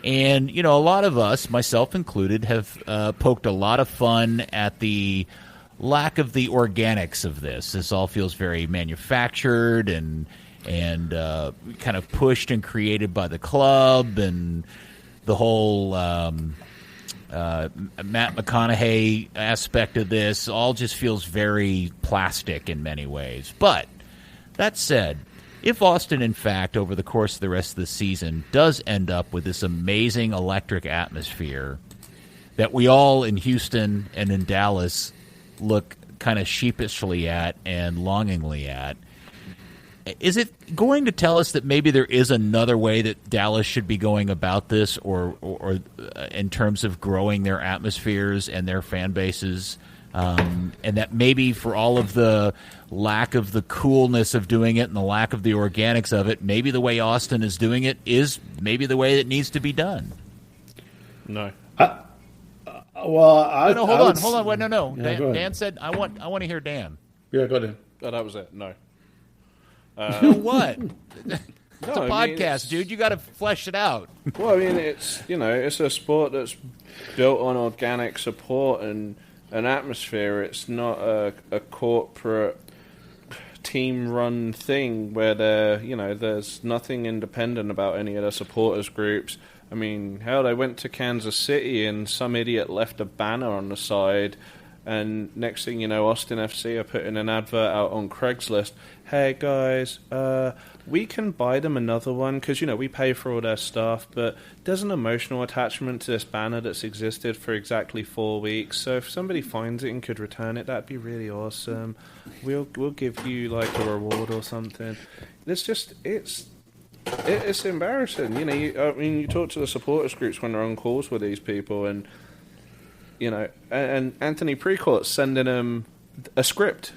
S4: And, a lot of us, myself included, have poked a lot of fun at the lack of the organics of this. This all feels very manufactured and kind of pushed and created by the club, and the whole Matt McConaughey aspect of this all just feels very plastic in many ways. But that said, if Austin, in fact, over the course of the rest of the season does end up with this amazing electric atmosphere that we all in Houston and in Dallas look kind of sheepishly at and longingly at, is it going to tell us that maybe there is another way that Dallas should be going about this, or in terms of growing their atmospheres and their fan bases, and that maybe for all of the lack of the coolness of doing it and the lack of the organics of it, maybe the way Austin is doing it is maybe the way it needs to be done?
S2: No.
S5: Hold
S4: on. Wait, no.
S5: Yeah,
S4: Dan said, I want to hear Dan.
S5: Yeah, go ahead.
S2: Oh, that was it. No.
S4: What? It's a podcast, dude. You got to flesh it out.
S2: Well, I mean, it's a sport that's built on organic support and an atmosphere. It's not a corporate team-run thing where there's nothing independent about any of the supporters groups. I mean, hell, they went to Kansas City and some idiot left a banner on the side, and next thing you know, Austin FC are putting an advert out on Craigslist. Hey guys, we can buy them another one because we pay for all their stuff, but there's an emotional attachment to this banner that's existed for exactly 4 weeks. So if somebody finds it and could return it, that'd be really awesome. We'll give you like a reward or something. It's embarrassing. You talk to the supporters groups when they're on calls with these people, and and Anthony Precourt's sending them a script.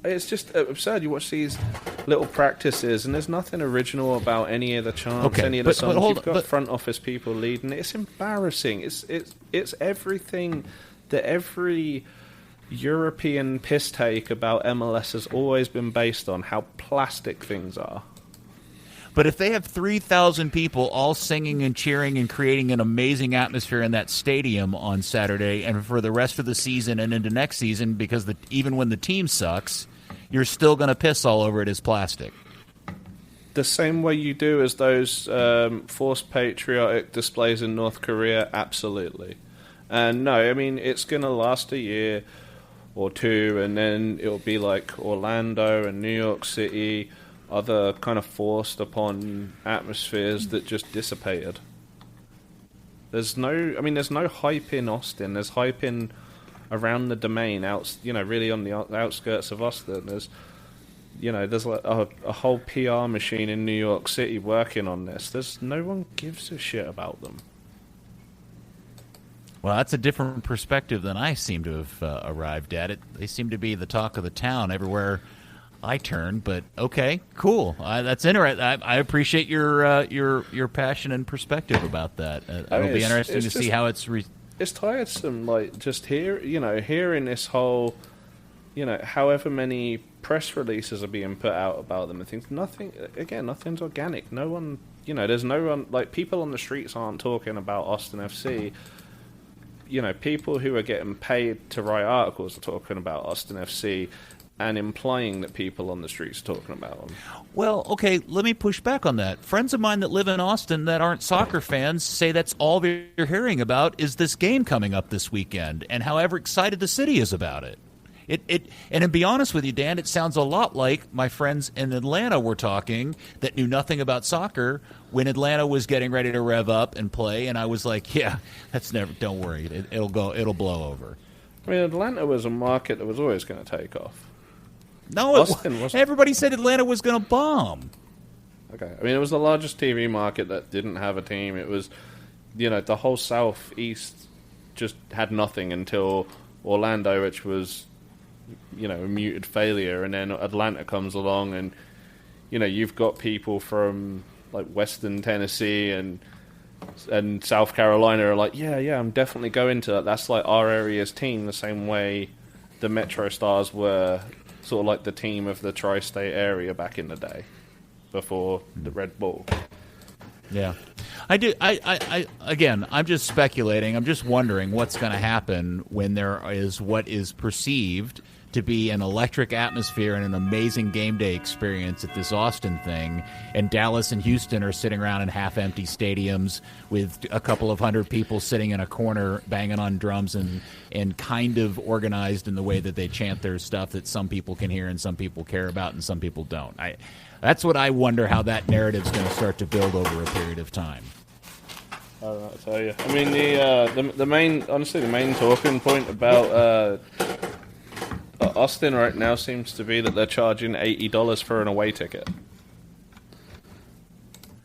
S2: It's just absurd. You watch these little practices, and there's nothing original about any of the chants, any of the songs. You've got front office people leading. It's embarrassing. It's everything that every European piss take about MLS has always been based on, how plastic things are.
S4: But if they have 3,000 people all singing and cheering and creating an amazing atmosphere in that stadium on Saturday and for the rest of the season and into next season, because even when the team sucks, you're still going to piss all over it as plastic.
S2: The same way you do as those forced patriotic displays in North Korea, absolutely. And no, I mean, it's going to last a year or two, and then it'll be like Orlando and New York City, other kind of forced upon atmospheres that just dissipated. There's no hype in Austin. There's hype in around the domain, really on the outskirts of Austin. There's like a whole PR machine in New York City working on this. No one gives a shit about them.
S4: Well, that's a different perspective than I seem to have arrived at. They seem to be the talk of the town everywhere I turn. But okay, cool. That's interesting. I appreciate your passion and perspective about that. It'll be interesting to see how it's.
S2: It's tiresome, like just hearing this whole however many press releases are being put out about them and things, nothing's organic. No one, there's no one, like, people on the streets aren't talking about Austin FC. People who are getting paid to write articles are talking about Austin FC and implying that people on the streets are talking about them.
S4: Well, okay, let me push back on that. Friends of mine that live in Austin that aren't soccer fans say that's all they're hearing about is this game coming up this weekend and however excited the city is about it. And to be honest with you, Dan, it sounds a lot like my friends in Atlanta were talking that knew nothing about soccer when Atlanta was getting ready to rev up and play, and I was like, yeah, don't worry, it'll blow over.
S2: I mean, Atlanta was a market that was always going to take off.
S4: No, everybody said Atlanta was going to bomb.
S2: Okay, I mean, it was the largest TV market that didn't have a team. It was, the whole Southeast just had nothing until Orlando, which was, a muted failure, and then Atlanta comes along, and you've got people from like Western Tennessee and South Carolina are like, yeah, I'm definitely going to that. That's like our area's team, the same way the Metro Stars were sort of like the team of the tri-state area back in the day before the Red Bull.
S4: Yeah. Again, I'm just speculating. I'm just wondering what's going to happen when there is what is perceived to be an electric atmosphere and an amazing game day experience at this Austin thing, and Dallas and Houston are sitting around in half-empty stadiums with a couple of hundred people sitting in a corner banging on drums and kind of organized in the way that they chant their stuff that some people can hear and some people care about and some people don't. That's what I wonder, how that narrative's going to start to build over a period of time.
S2: I don't know what to tell you. I mean, the main talking point about Austin right now seems to be that they're charging $80 for an away ticket.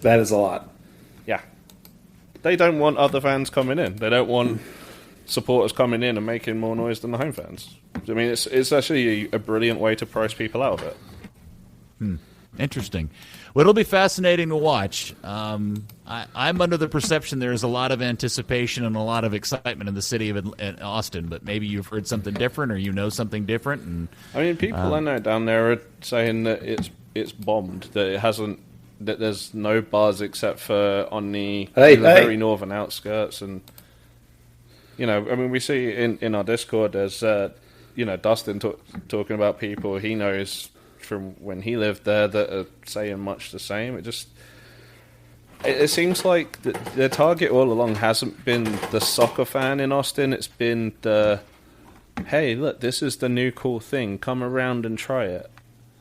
S5: That is a lot.
S2: Yeah. They don't want other fans coming in. They don't want supporters coming in and making more noise than the home fans. I mean, it's actually a brilliant way to price people out of it.
S4: Interesting. Well, it'll be fascinating to watch. I'm under the perception there's a lot of anticipation and a lot of excitement in the city of Austin, but maybe you've heard something different or you know something different. And
S2: I mean, people I know down there are saying that it's bombed, that it hasn't, that there's no bars except for on the very northern outskirts, and I mean, we see in our Discord there's Dustin talking about people he knows from when he lived there that are saying much the same. It seems like the target all along hasn't been the soccer fan in Austin. It's been the, hey, look, this is the new cool thing. Come around and try it,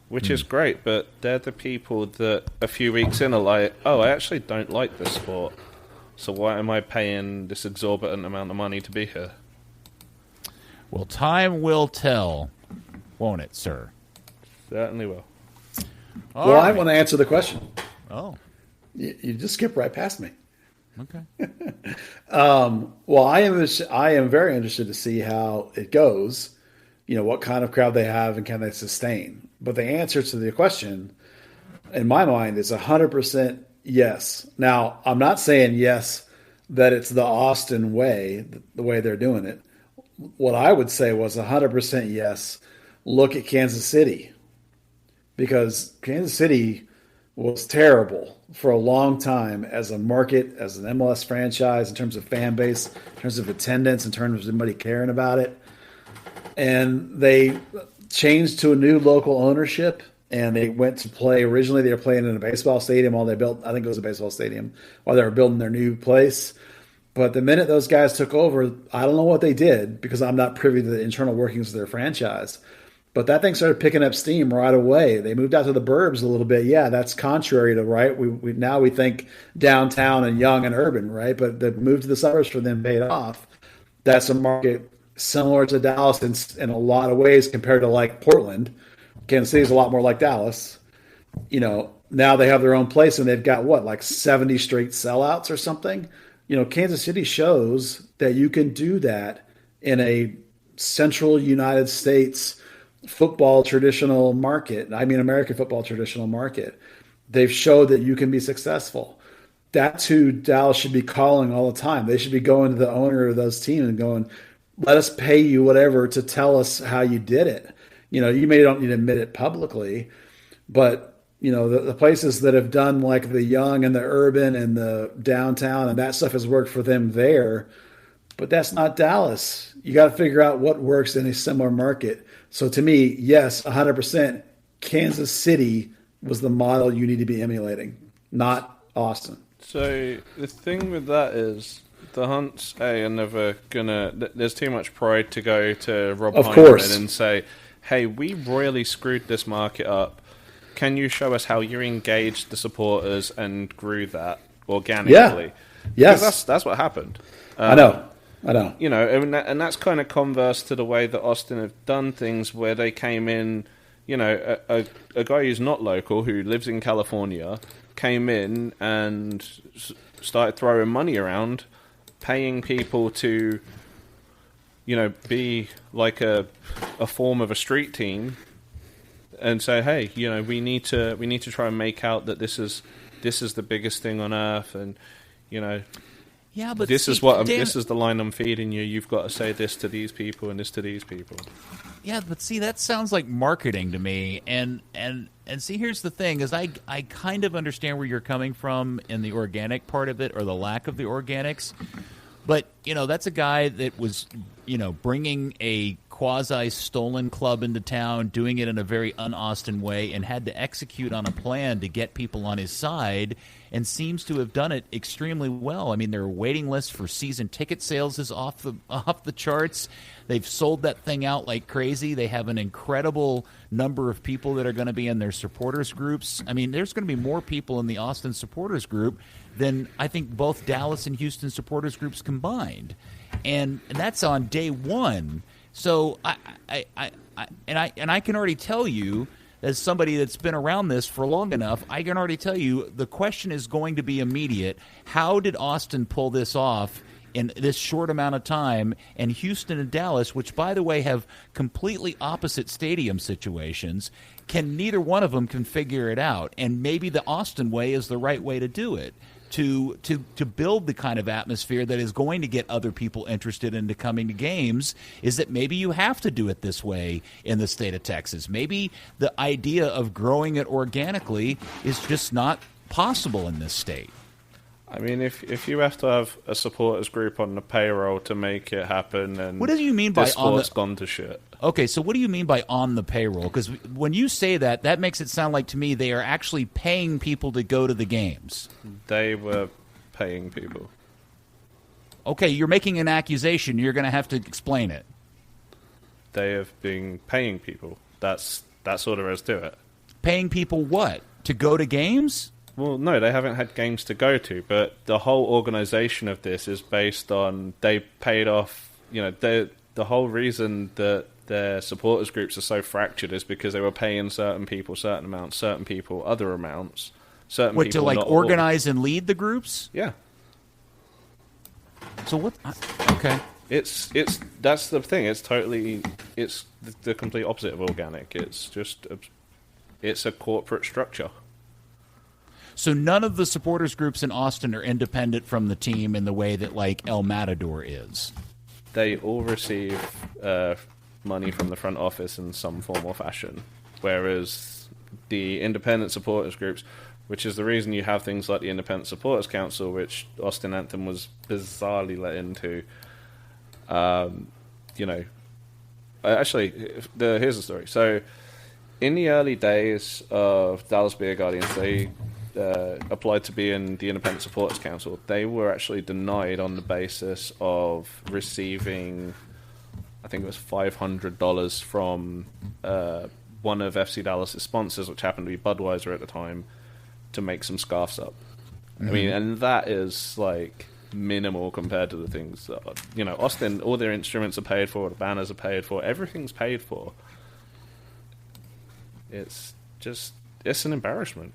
S2: which is great. But they're the people that a few weeks in are like, oh, I actually don't like this sport. So why am I paying this exorbitant amount of money to be here?
S4: Well, time will tell, won't it, sir?
S2: Certainly will.
S5: Well, I want to answer the question.
S4: Oh.
S5: You just skip right past me.
S4: Okay.
S5: Well, I am very interested to see how it goes, what kind of crowd they have and can they sustain. But the answer to the question, in my mind, is 100% yes. Now, I'm not saying yes that it's the Austin way, the way they're doing it. What I would say was 100% yes, look at Kansas City. Because Kansas City was terrible for a long time as a market, as an MLS franchise, in terms of fan base, in terms of attendance, in terms of anybody caring about it. And they changed to a new local ownership, and they went to play. Originally, they were playing in a baseball stadium while they built, I think it was a baseball stadium, while they were building their new place. But the minute those guys took over, I don't know what they did because I'm not privy to the internal workings of their franchise. But that thing started picking up steam right away. They moved out to the burbs a little bit. Yeah, that's contrary to, right? We now we think downtown and young and urban, right? But the move to the suburbs for them paid off. That's a market similar to Dallas in a lot of ways compared to like Portland. Kansas City is a lot more like Dallas. Now they have their own place and they've got like 70 straight sellouts or something. Kansas City shows that you can do that in a central United States football traditional market. I mean, American football traditional market. They've showed that you can be successful. That's who Dallas should be calling all the time. They should be going to the owner of those teams and going, let us pay you whatever to tell us how you did it. You may don't need to admit it publicly, but the places that have done like the young and the urban and the downtown and that stuff has worked for them there, but that's not Dallas. You got to figure out what works in a similar market. So to me, yes, 100%, Kansas City was the model you need to be emulating, not Austin.
S2: So the thing with that is the Hunts are never gonna. There's too much pride to go to Rob Heineman and say, "Hey, we royally screwed this market up. Can you show us how you engaged the supporters and grew that organically?"
S5: Yeah. Yes,
S2: because that's what happened.
S5: I know.
S2: And that's kind of converse to the way that Austin have done things, where they came in. A guy who's not local, who lives in California, came in and started throwing money around, paying people to, be like a form of a street team, and say, hey, we need to try and make out that this is the biggest thing on earth, and
S4: yeah, but
S2: this is the line I'm feeding you. You've got to say this to these people and this to these people.
S4: Yeah, but see, that sounds like marketing to me. And see, here's the thing: is I kind of understand where you're coming from in the organic part of it, or the lack of the organics. But that's a guy that was bringing a quasi-stolen club into town, doing it in a very un-Austin way, and had to execute on a plan to get people on his side, and seems to have done it extremely well. I mean, their waiting list for season ticket sales is off the charts. They've sold that thing out like crazy. They have an incredible number of people that are going to be in their supporters groups. I mean, there's going to be more people in the Austin supporters group than I think both Dallas and Houston supporters groups combined, and that's on day one. So I can already tell you, as somebody that's been around this for long enough, I can already tell you the question is going to be immediate. How did Austin pull this off in this short amount of time? And Houston and Dallas, which, by the way, have completely opposite stadium situations, neither one of them can figure it out. And maybe the Austin way is the right way to do it. To build the kind of atmosphere that is going to get other people interested into coming to games, is that maybe you have to do it this way in the state of Texas. Maybe the idea of growing it organically is just not possible in this state.
S2: I mean, if you have to have a supporters group on the payroll to make it happen, and
S4: what do you mean by
S2: sport's gone to shit?
S4: Okay, so what do you mean by on the payroll? Because when you say that, that makes it sound like to me they are actually paying people to go to the games.
S2: They were paying people.
S4: Okay, you're making an accusation. You're going to have to explain it.
S2: They have been paying people. That's all there is to it.
S4: Paying people what? To go to games?
S2: Well, no, they haven't had games to go to, but the whole organization of this is based on they paid off, the whole reason that their supporters groups are so fractured is because they were paying certain people certain amounts, certain people other amounts, certain
S4: what,
S2: people
S4: to like organize and lead the groups?
S2: Yeah.
S4: So what? Okay.
S2: It's that's the thing. It's the complete opposite of organic. It's a corporate structure.
S4: So none of the supporters groups in Austin are independent from the team in the way that like El Matador is.
S2: They all receive money from the front office in some form or fashion, whereas the independent supporters groups, which is the reason you have things like the Independent Supporters Council, which Austin Anthem was bizarrely let into. Here's the story. So, in the early days of Dallas Beer Guardians, they applied to be in the Independent Supporters Council. They were actually denied on the basis of receiving, I think it was $500 from one of FC Dallas' sponsors, which happened to be Budweiser at the time, to make some scarves up. Mm-hmm. I mean, and that is like minimal compared to the things that, Austin, all their instruments are paid for, the banners are paid for, everything's paid for. It's an embarrassment.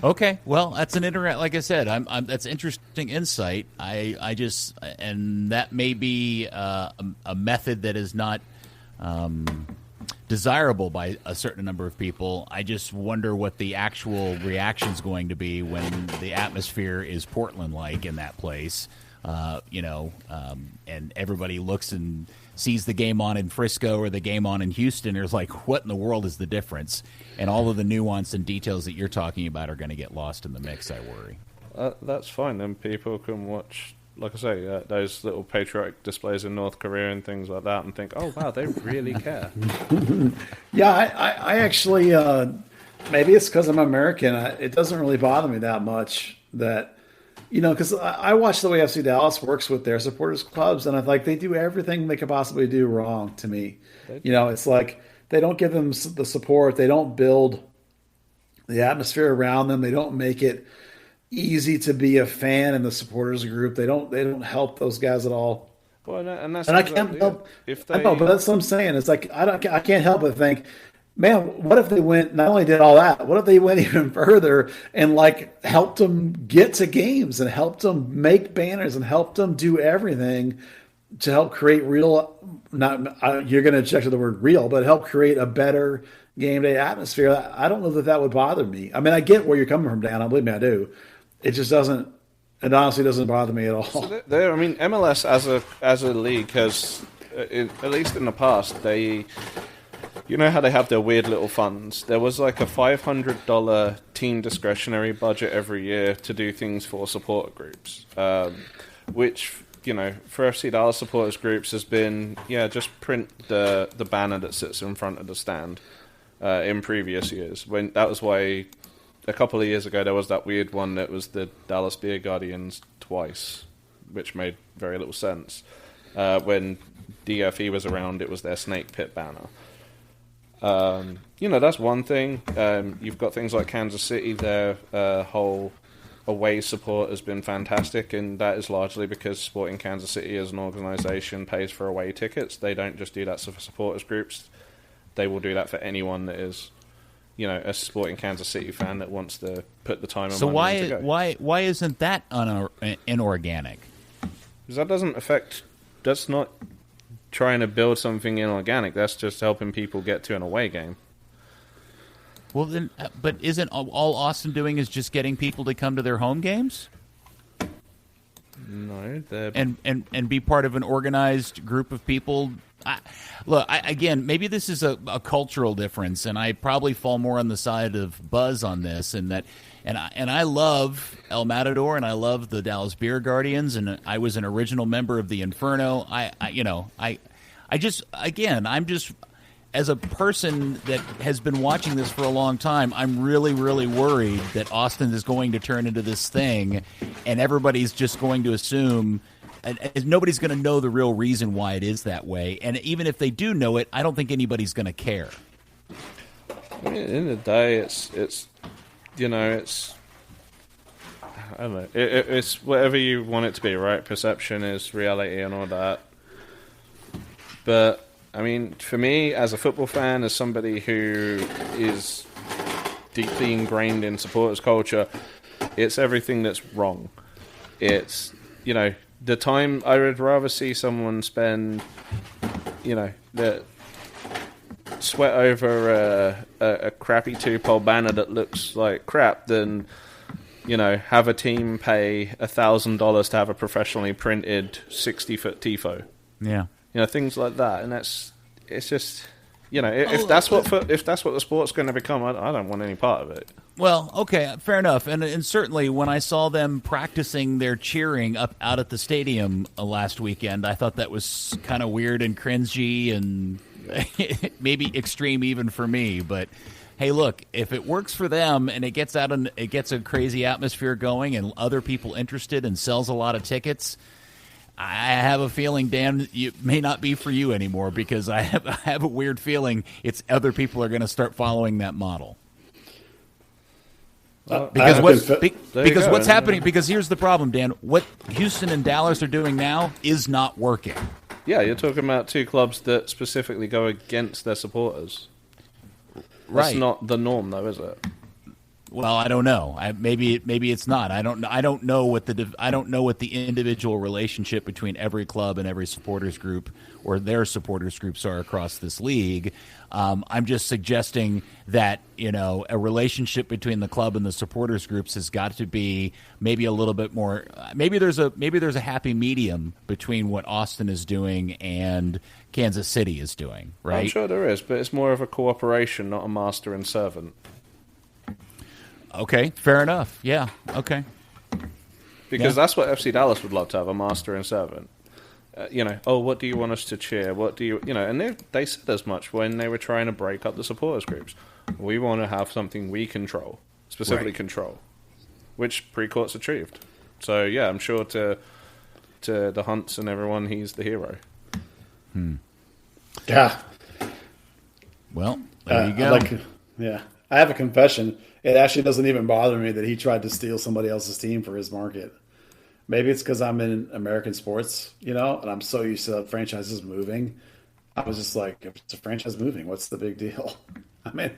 S4: Okay, well, that's like I said, that's interesting insight. And that may be a method that is not desirable by a certain number of people. I just wonder what the actual reaction is going to be when the atmosphere is Portland-like in that place. and everybody looks and sees the game on in Frisco or the game on in Houston. There's like, what in the world is the difference? And all of the nuance and details that you're talking about are going to get lost in the mix, I worry.
S2: That's fine. Then people can watch, like I say, those little patriotic displays in North Korea and things like that and think, oh, wow, they really care.
S5: Yeah, I actually, maybe it's because I'm American. It doesn't really bother me that much that, because I watch the way FC Dallas works with their supporters clubs, and I like they do everything they could possibly do wrong to me. It's like they don't give them the support. They don't build the atmosphere around them. They don't make it easy to be a fan in the supporters group. They don't help those guys at all.
S2: Well, and
S5: I can't help. I know, but that's what I'm saying. It's like I can't help but think, man, what if they went, not only did all that, what if they went even further and like helped them get to games and helped them make banners and helped them do everything to help create real, you're going to object to the word real, but help create a better game day atmosphere. I don't know that would bother me. I mean, I get where you're coming from, Dan. I believe me, I do. It just doesn't, it honestly doesn't bother me at all.
S2: So MLS as a league has, at least in the past, you know how they have their weird little funds? There was like a $500 team discretionary budget every year to do things for supporter groups, which, for FC Dallas supporters groups has been, just print the banner that sits in front of the stand in previous years. When that was why a couple of years ago there was that weird one that was the Dallas Beer Guardians twice, which made very little sense. When DFE was around, it was their Snake Pit banner. That's one thing. You've got things like Kansas City. Their whole away support has been fantastic, and that is largely because Sporting Kansas City as an organization pays for away tickets. They don't just do that for supporters groups. They will do that for anyone that is, a Sporting Kansas City fan that wants to put the time and money in to go.
S4: Why isn't that inorganic?
S2: Because that doesn't affect. That's not trying to build something inorganic. That's just helping people get to an away game.
S4: Well, then, but isn't all Austin doing is just getting people to come to their home games?
S2: No,
S4: and be part of an organized group of people. Again, maybe this is a cultural difference, and I probably fall more on the side of Buzz on this, and I love El Matador, and I love the Dallas Beer Guardians, and I was an original member of the Inferno. I'm just as a person that has been watching this for a long time, I'm really, really worried that Austin is going to turn into this thing, and everybody's just going to assume. And nobody's going to know the real reason why it is that way. And even if they do know it, I don't think anybody's going to care.
S2: I mean, at the end of the day, it's I don't know. It's whatever you want it to be, right? Perception is reality and all that. But, I mean, for me, as a football fan, as somebody who is deeply ingrained in supporters culture, it's everything that's wrong. It's, the time I would rather see someone spend, the sweat over a crappy 2-pole banner that looks like crap than, have a team pay $1,000 to have a professionally printed 60-foot tifo.
S4: Yeah,
S2: things like that, and it's just, if that's what the sport's going to become, I don't want any part of it.
S4: Well, okay, fair enough. And certainly when I saw them practicing their cheering out at the stadium last weekend, I thought that was kind of weird and cringy and maybe extreme even for me. But hey, look, if it works for them and it gets a crazy atmosphere going and other people interested and sells a lot of tickets, I have a feeling, Dan, it may not be for you anymore because I have a weird feeling other people are going to start following that model. Because what's happening? Because here's the problem, Dan. What Houston and Dallas are doing now is not working.
S2: Yeah, you're talking about two clubs that specifically go against their supporters.
S4: Right.
S2: That's not the norm, though, is it?
S4: Well, I don't know. Maybe it's not. I don't know what the individual relationship between every club and every supporters group or their supporters groups are across this league. I'm just suggesting that a relationship between the club and the supporters groups has got to be maybe a little bit more. Maybe there's a happy medium between what Austin is doing and Kansas City is doing. Right?
S2: I'm sure there is, but it's more of a cooperation, not a master and servant.
S4: Okay, fair enough. Yeah, okay.
S2: Because that's what FC Dallas would love to have, a master and servant. What do you want us to cheer? What do you, and they said as much when they were trying to break up the supporters groups. We want to have something we control, specifically control, which Precourt's achieved. So, yeah, I'm sure to the Hunts and everyone, he's the hero.
S5: Yeah.
S4: Well, there you go.
S5: I have a confession. It actually doesn't even bother me that he tried to steal somebody else's team for his market. Maybe it's because I'm in American sports, and I'm so used to franchises moving. I was just like, if it's a franchise moving, what's the big deal? I mean,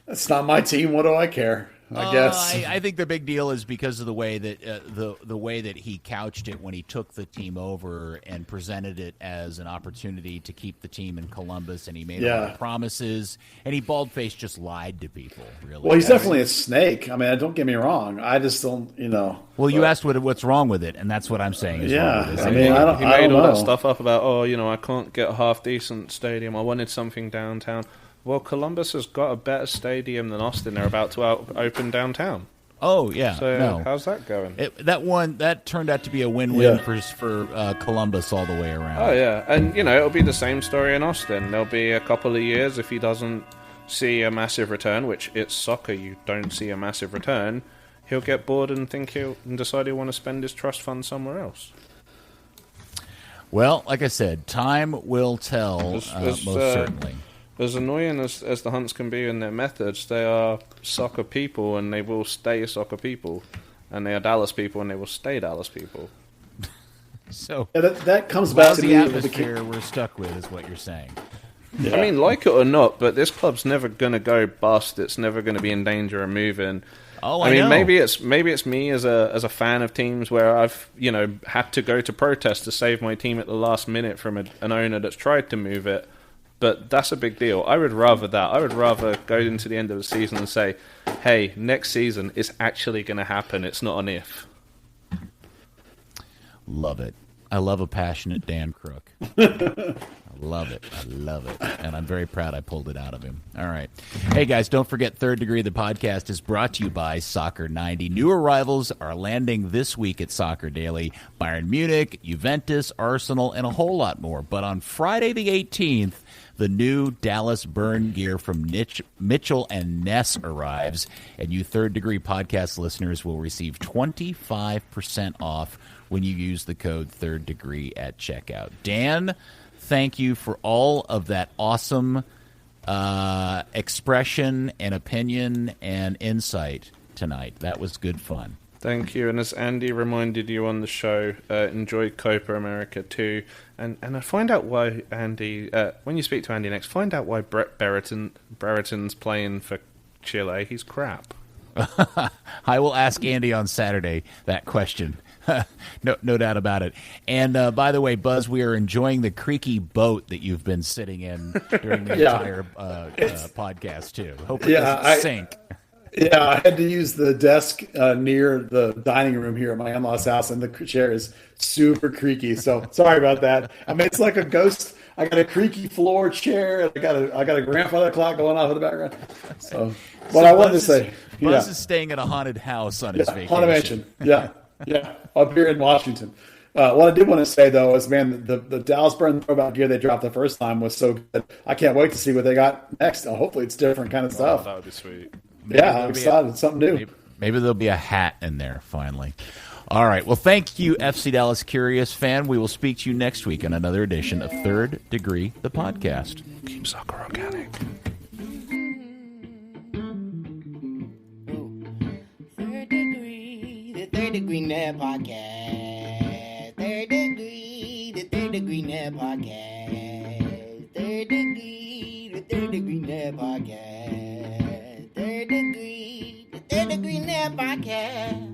S5: that's not my team. What do I care? I guess.
S4: I think the big deal is because of the way that the way that he couched it when he took the team over and presented it as an opportunity to keep the team in Columbus, and he made a lot of promises, and he bald-faced just lied to people. Really,
S5: well, he's definitely a snake. I mean, don't get me wrong. I just don't,
S4: Well, you asked what's wrong with it, and that's what I'm saying.
S2: He made all that stuff up about, I can't get a half-decent stadium. I wanted something downtown. Well, Columbus has got a better stadium than Austin. They're about to open downtown.
S4: Oh, yeah.
S2: So how's that going?
S4: That turned out to be a win-win for Columbus all the way around.
S2: Oh, yeah. And, it'll be the same story in Austin. There'll be a couple of years if he doesn't see a massive return, which it's soccer, you don't see a massive return, he'll get bored and decide he'll want to spend his trust fund somewhere else.
S4: Well, like I said, time will tell, most certainly.
S2: As annoying as the Hunts can be in their methods, they are soccer people and they will stay soccer people. And they are Dallas people and they will stay Dallas people.
S4: So
S5: that comes back to
S4: the atmosphere we're stuck with is what you're saying.
S2: Yeah. I mean, like it or not, but this club's never going to go bust. It's never going to be in danger of moving.
S4: Oh, I mean, know.
S2: maybe it's me as a fan of teams where I've had to go to protest to save my team at the last minute from an owner that's tried to move it. But that's a big deal. I would rather that. I would rather go into the end of the season and say, hey, next season it's actually going to happen. It's not an if.
S4: Love it. I love a passionate Dan Crook. I love it. And I'm very proud I pulled it out of him. All right. Hey, guys, don't forget Third Degree, the podcast, is brought to you by Soccer 90. New arrivals are landing this week at Soccer Daily. Bayern Munich, Juventus, Arsenal, and a whole lot more. But on Friday the 18th, the new Dallas Burn gear from Mitchell and Ness arrives, and you Third Degree podcast listeners will receive 25% off when you use the code Third Degree at checkout. Dan, thank you for all of that awesome expression and opinion and insight tonight. That was good fun.
S2: Thank you. And as Andy reminded you on the show, enjoy Copa America too. And find out why Andy, when you speak to Andy next, find out why Brereton's playing for Chile. He's crap.
S4: I will ask Andy on Saturday that question. No doubt about it. And by the way, Buzz, we are enjoying the creaky boat that you've been sitting in during the entire podcast too. Hope it doesn't sink.
S5: Yeah, I had to use the desk near the dining room here at my in-laws' house, and the chair is super creaky. So sorry about that. I mean, it's like a ghost. I got a creaky floor chair. I got a grandfather clock going off in the background. So what I wanted to say,
S4: Buzz is staying at a haunted house on his vacation.
S5: Haunted mansion. Yeah, up here in Washington. What I did want to say though is, man, the Dallas Burn throwback gear they dropped the first time was so good. I can't wait to see what they got next. Hopefully, it's different kind of stuff.
S2: That would be sweet.
S5: I'm excited. It's something new.
S4: Maybe there'll be a hat in there finally. All right. Well, thank you, FC Dallas Curious fan. We will speak to you next week on another edition of Third Degree, the podcast.
S2: Keep soccer organic.
S3: Third Degree, the Third Degree Net Podcast. Third Degree, the Third Degree Net Podcast. Third Degree, the Third Degree Net Podcast. Third Degree, the Degree Net Podcast.